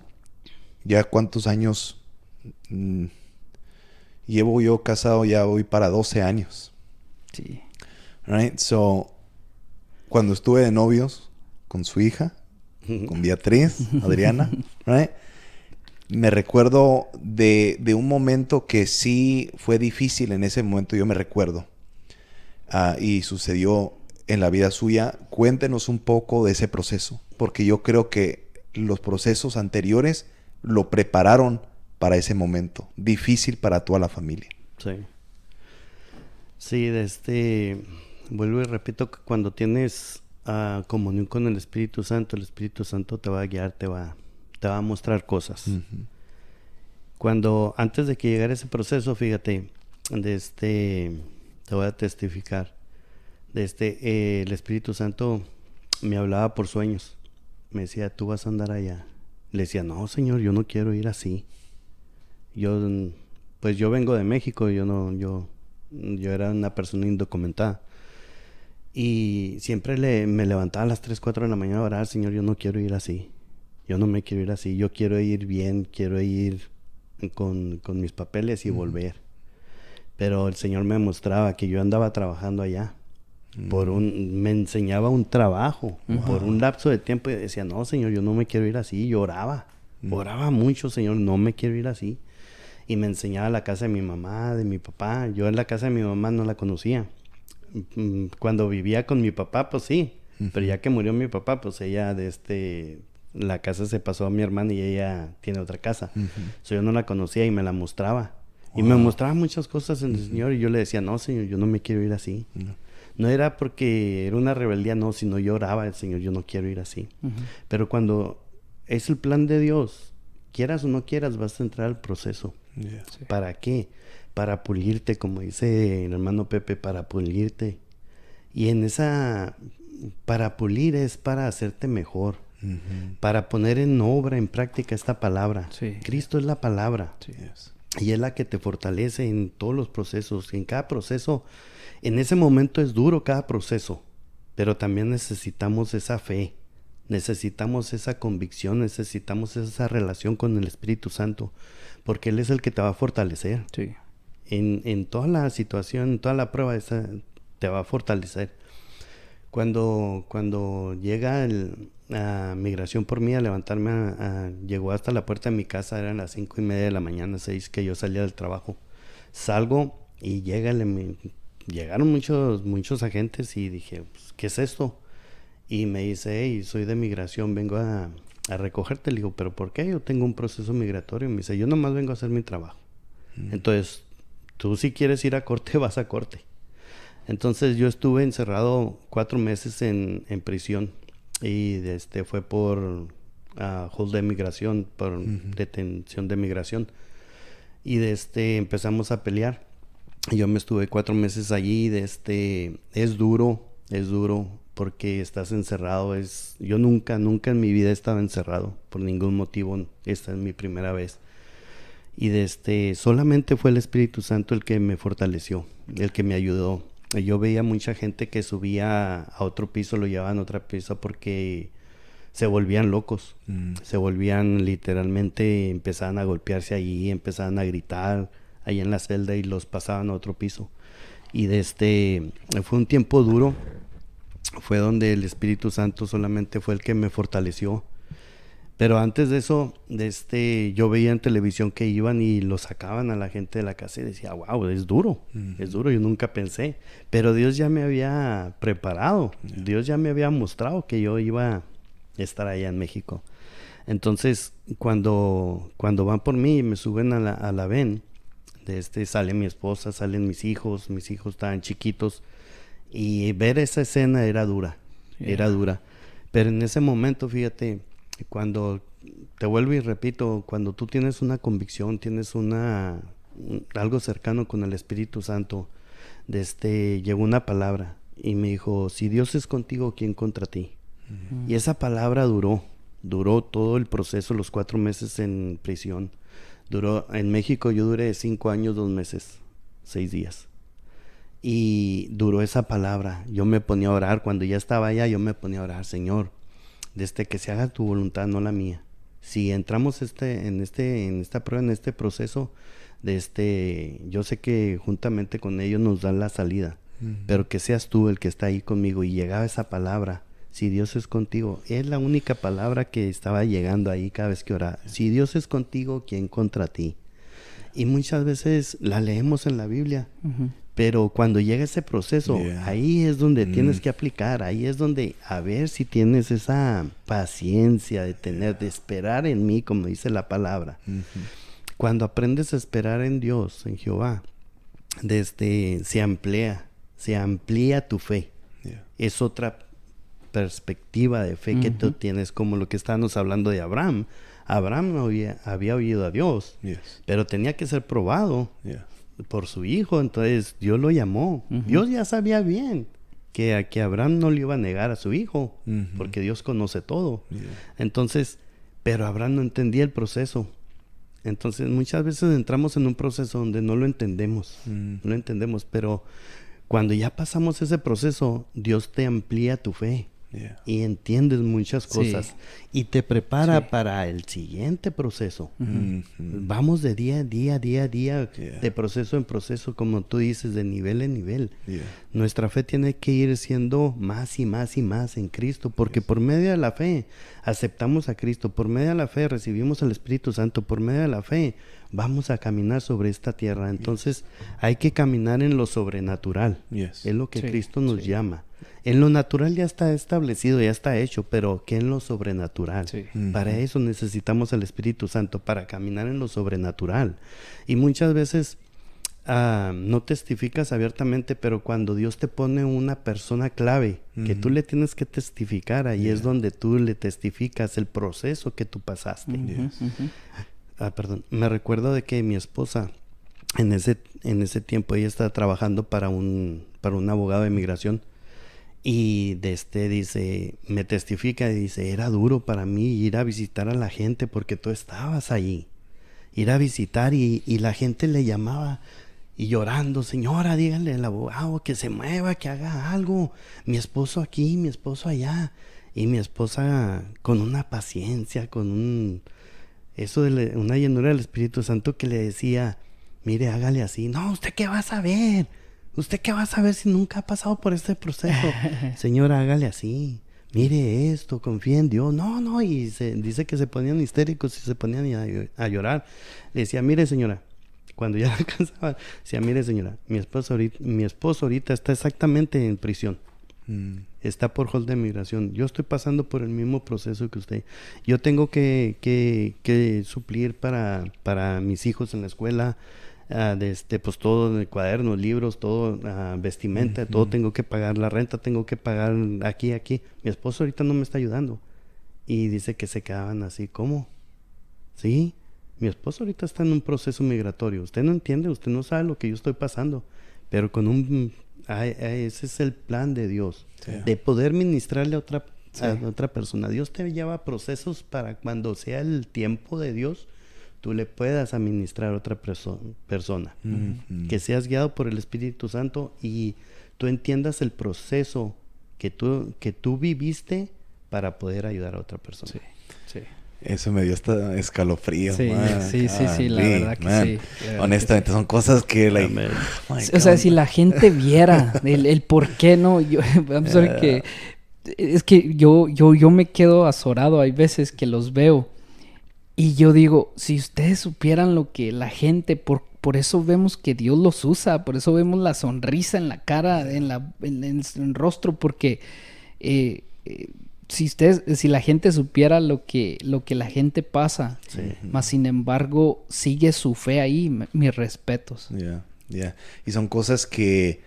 Ya cuántos años llevo yo casado, ya voy para 12 años. Sí. Right? So, cuando estuve de novios con su hija, con Beatriz, Adriana, right? Me recuerdo de un momento que sí fue difícil en ese momento, yo me recuerdo. Y sucedió en la vida suya. Cuéntenos un poco de ese proceso, porque yo creo que los procesos anteriores lo prepararon para ese momento difícil para toda la familia. Sí. Sí, vuelvo y repito que cuando tienes comunión con el Espíritu Santo te va a guiar, te va a mostrar cosas. Cuando, antes de que llegara ese proceso, fíjate, te voy a testificar, el Espíritu Santo me hablaba por sueños, me decía, tú vas a andar allá. Le decía, no, Señor, yo no quiero ir así. Yo vengo de México, yo era una persona indocumentada. Y siempre me levantaba a las 3, 4 de la mañana a orar, Señor, yo no quiero ir así. Yo no me quiero ir así, yo quiero ir bien, quiero ir con mis papeles y volver. Pero el Señor me mostraba que yo andaba trabajando allá. Me enseñaba un trabajo por un lapso de tiempo y decía, no, Señor, yo no me quiero ir así. Oraba mucho, Señor, no me quiero ir así. Y me enseñaba la casa de mi mamá, de mi papá. Yo en la casa de mi mamá no la conocía. Cuando vivía con mi papá, pues sí. Pero ya que murió mi papá, pues ella la casa se pasó a mi hermana y ella tiene otra casa. Yo no la conocía y me la mostraba. Y me mostraba muchas cosas en el Señor y yo le decía, no, Señor, yo no me quiero ir así. No era porque era una rebeldía, no, sino yo oraba al Señor, yo no quiero ir así. Pero cuando es el plan de Dios, quieras o no quieras, vas a entrar al proceso. Sí. ¿Para qué? Para pulirte, como dice el hermano Pepe, para pulirte. Y para pulir es para hacerte mejor. Para poner en obra, en práctica esta palabra. Sí. Cristo es la palabra. Sí. Y es la que te fortalece en todos los procesos. En cada proceso, en ese momento es duro cada proceso. Pero también necesitamos esa fe. Necesitamos esa convicción. Necesitamos esa relación con el Espíritu Santo. Porque Él es el que te va a fortalecer. Sí. En toda la situación, en toda la prueba, te va a fortalecer. Cuando llega a migración por mí a levantarme, llegó hasta la puerta de mi casa, eran las 5:30 de la mañana, 6 que yo salía del trabajo. Salgo y llegaron muchos agentes y dije, pues, ¿qué es esto? Y me dice, hey, soy de migración, vengo a recogerte. Le digo, ¿pero por qué? Yo tengo un proceso migratorio. Y me dice, yo nomás vengo a hacer mi trabajo. Entonces, tú si quieres ir a corte, vas a corte. Entonces yo estuve encerrado 4 meses en prisión y fue por hold de migración, por detención de migración. Y empezamos a pelear. Yo me estuve 4 meses allí. Es duro porque estás encerrado. Yo nunca en mi vida he estado encerrado por ningún motivo. Esta es mi primera vez. Y solamente fue el Espíritu Santo el que me fortaleció, el que me ayudó. Yo veía mucha gente que subía a otro piso, lo llevaban a otro piso porque se volvían locos. Se volvían literalmente, empezaban a golpearse allí, empezaban a gritar ahí en la celda y los pasaban a otro piso. Y fue un tiempo duro. Fue donde el Espíritu Santo solamente fue el que me fortaleció. Pero antes de eso, yo veía en televisión que iban y lo sacaban a la gente de la casa y decía, wow, es duro, yo nunca pensé. Pero Dios ya me había preparado, Dios ya me había mostrado que yo iba a estar allá en México. Entonces, cuando van por mí y me suben a la ven, sale mi esposa, salen mis hijos estaban chiquitos, y ver esa escena era dura. Pero en ese momento, fíjate, cuando te vuelvo y repito, cuando tú tienes una convicción, tienes algo cercano con el Espíritu Santo, llegó una palabra y me dijo, si Dios es contigo, ¿quién contra ti? Y esa palabra duró todo el proceso, los 4 meses en prisión. En México yo duré 5 años, 2 meses, 6 días. Y duró esa palabra. Yo me ponía a orar, cuando ya estaba allá, yo me ponía a orar, Señor, que se haga tu voluntad, no la mía. Si entramos en esta prueba, en este proceso, yo sé que juntamente con ellos nos dan la salida, pero que seas tú el que está ahí conmigo. Y llegaba esa palabra, Si Dios es contigo, es la única palabra que estaba llegando ahí cada vez que oraba. Si Dios es contigo, ¿quién contra ti? Y muchas veces la leemos en la Biblia, pero cuando llega ese proceso, ahí es donde tienes que aplicar, ahí es donde a ver si tienes esa paciencia de esperar en mí, como dice la palabra. Cuando aprendes a esperar en Dios, en Jehová, se amplía tu fe. Es otra perspectiva de fe que tú tienes, como lo que estábamos hablando de Abraham. Abraham no había oído a Dios, pero tenía que ser probado por su hijo, entonces Dios lo llamó. Dios ya sabía bien que a Abraham no le iba a negar a su hijo, porque Dios conoce todo. Entonces, pero Abraham no entendía el proceso. Entonces, muchas veces entramos en un proceso donde no lo entendemos, no lo entendemos, pero cuando ya pasamos ese proceso, Dios te amplía tu fe. Y entiendes muchas cosas y te prepara para el siguiente proceso. Vamos de día a día, de proceso en proceso, como tú dices, de nivel en nivel. Nuestra fe tiene que ir siendo más y más y más en Cristo, porque por medio de la fe aceptamos a Cristo, por medio de la fe recibimos el Espíritu Santo, por medio de la fe vamos a caminar sobre esta tierra. Entonces hay que caminar en lo sobrenatural. Es lo que Cristo nos llama. En lo natural ya está establecido, ya está hecho, pero ¿qué en lo sobrenatural? Para eso necesitamos el Espíritu Santo, para caminar en lo sobrenatural. Y muchas veces no testificas abiertamente, pero cuando Dios te pone una persona clave que tú le tienes que testificar, ahí es donde tú le testificas el proceso que tú pasaste. Me recuerdo de que mi esposa en ese tiempo ella estaba trabajando para un abogado de migración. Y dice, me testifica y dice, era duro para mí ir a visitar a la gente porque tú estabas allí. Ir a visitar y la gente le llamaba y llorando, señora, díganle al abogado que se mueva, que haga algo. Mi esposo aquí, mi esposo allá. Y mi esposa con una paciencia, una llenura del Espíritu Santo que le decía, mire, hágale así. No, ¿usted qué va a saber? ¿Usted qué va a saber si nunca ha pasado por este proceso? Señora, hágale así. Mire esto, confía en Dios. No, y dice que se ponían histéricos y se ponían a llorar. Le decía, mire señora, cuando ya la cansaba, decía, mire señora, mi esposo ahorita está exactamente en prisión. Está por hold de migración. Yo estoy pasando por el mismo proceso que usted. Yo tengo que suplir para mis hijos en la escuela, pues todo, cuadernos, libros, todo, vestimenta, todo tengo que pagar, la renta tengo que pagar aquí. Mi esposo ahorita no me está ayudando. Y dice que se quedaban así, ¿cómo? Sí, mi esposo ahorita está en un proceso migratorio. Usted no entiende, usted no sabe lo que yo estoy pasando. Pero ese es el plan de Dios, de poder ministrarle a otra persona. Dios te lleva procesos para cuando sea el tiempo de Dios, tú le puedas administrar a otra persona. Que seas guiado por el Espíritu Santo y tú entiendas el proceso que tú viviste para poder ayudar a otra persona. Eso me dio hasta escalofrío. Sí, la verdad que sí. Honestamente, son cosas que... o sea, si la gente viera el por qué, ¿no? Es que yo me quedo azorado. Hay veces que los veo y yo digo, si ustedes supieran lo que la gente... Por eso vemos que Dios los usa. Por eso vemos la sonrisa en la cara, en el rostro. Porque... si la gente supiera lo que la gente pasa, más sin embargo sigue su fe ahí, mis respetos. Y son cosas que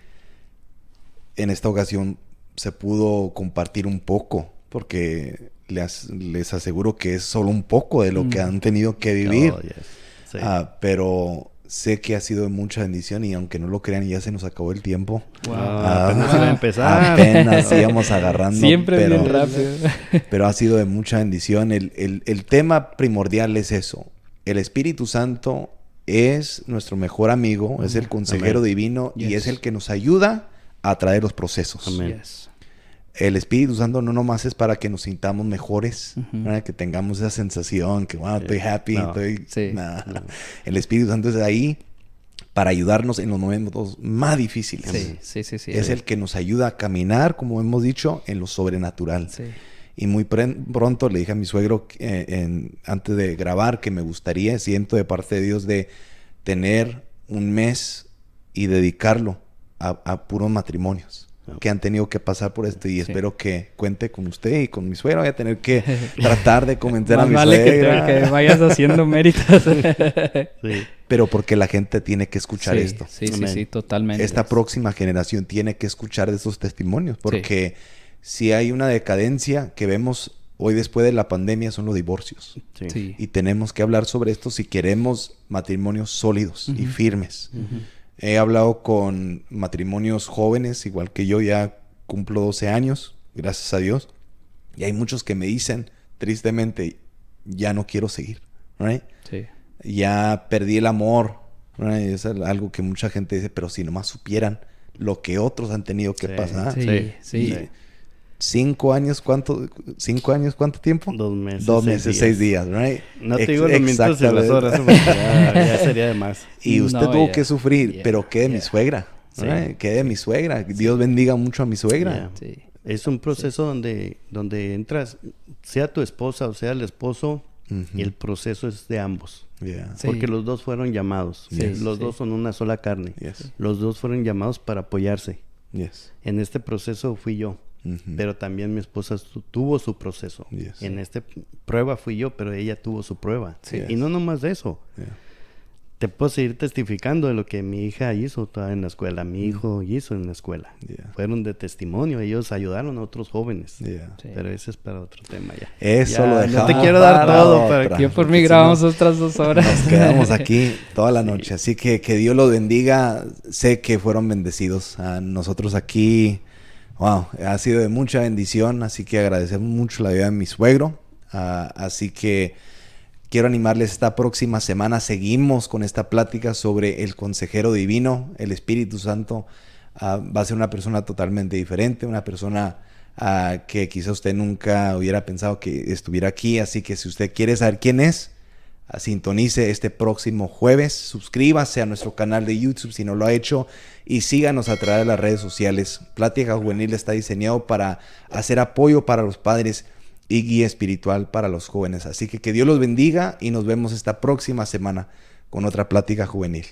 en esta ocasión se pudo compartir un poco, porque les aseguro que es solo un poco de lo que han tenido que vivir. Pero sé que ha sido de mucha bendición y aunque no lo crean, ya se nos acabó el tiempo. Apenas iba a empezar. Apenas íbamos agarrando. Siempre bien rápido. Pero ha sido de mucha bendición. El tema primordial es eso. El Espíritu Santo es nuestro mejor amigo, es el consejero divino y es el que nos ayuda a traer los procesos. Amén. El Espíritu Santo no nomás es para que nos sintamos mejores, que tengamos esa sensación que, estoy happy, El Espíritu Santo es ahí para ayudarnos en los momentos más difíciles. Sí. Es el que nos ayuda a caminar, como hemos dicho, en lo sobrenatural. Sí. Y muy pronto le dije a mi suegro, antes de grabar, que me gustaría, siento de parte de Dios, de tener un mes y dedicarlo a puros matrimonios que han tenido que pasar por esto, y espero que cuente con usted y con mi suegra. Voy a tener que tratar de convencer a mi suegra. Que vayas haciendo méritos. Pero porque la gente tiene que escuchar esto. Sí, totalmente. Esta próxima generación tiene que escuchar de esos testimonios, porque si hay una decadencia que vemos hoy después de la pandemia son los divorcios. Sí. Y tenemos que hablar sobre esto si queremos matrimonios sólidos y firmes. He hablado con matrimonios jóvenes, igual que yo, ya cumplo 12 años, gracias a Dios. Y hay muchos que me dicen, tristemente, ya no quiero seguir, ¿right? Sí. Ya perdí el amor, ¿right? Es algo que mucha gente dice, pero si nomás supieran lo que otros han tenido que pasar. Sí. 5 años, ¿cuánto tiempo? 2 meses. 2 meses, 6 días, ¿right? No te digo los minutos y las horas, porque ya sería de más. Y usted tuvo que sufrir, pero ¿qué de mi suegra? ¿Right? ¿Qué de mi suegra? Dios bendiga mucho a mi suegra. Es un proceso donde entras, sea tu esposa o sea el esposo, y el proceso es de ambos. Porque los dos fueron llamados. Los dos son una sola carne. Los dos fueron llamados para apoyarse. En este proceso fui yo. Pero también mi esposa tuvo su proceso. En esta prueba fui yo, pero ella tuvo su prueba. Y no nomás de eso. Te puedo seguir testificando de lo que mi hija hizo toda en la escuela, mi hijo hizo en la escuela. Fueron de testimonio, ellos ayudaron a otros jóvenes. Pero ese es para otro tema ya. Eso lo dejamos. No te quiero dar todo. Para yo por mí grabamos otras 2 horas. Nos quedamos aquí toda la noche. Así que Dios los bendiga. Sé que fueron bendecidos. A nosotros aquí, wow, ha sido de mucha bendición. Así que agradecemos mucho la vida de mi suegro. Así que quiero animarles, esta próxima semana seguimos con esta plática sobre el consejero divino, el Espíritu Santo. Va a ser una persona totalmente diferente, una persona que quizá usted nunca hubiera pensado que estuviera aquí. Así que si usted quiere saber quién es, sintonice este próximo jueves. Suscríbase a nuestro canal de YouTube si no lo ha hecho y síganos a través de las redes sociales. Plática Juvenil está diseñado para hacer apoyo para los padres y guía espiritual para los jóvenes. Así que Dios los bendiga y nos vemos esta próxima semana con otra Plática Juvenil.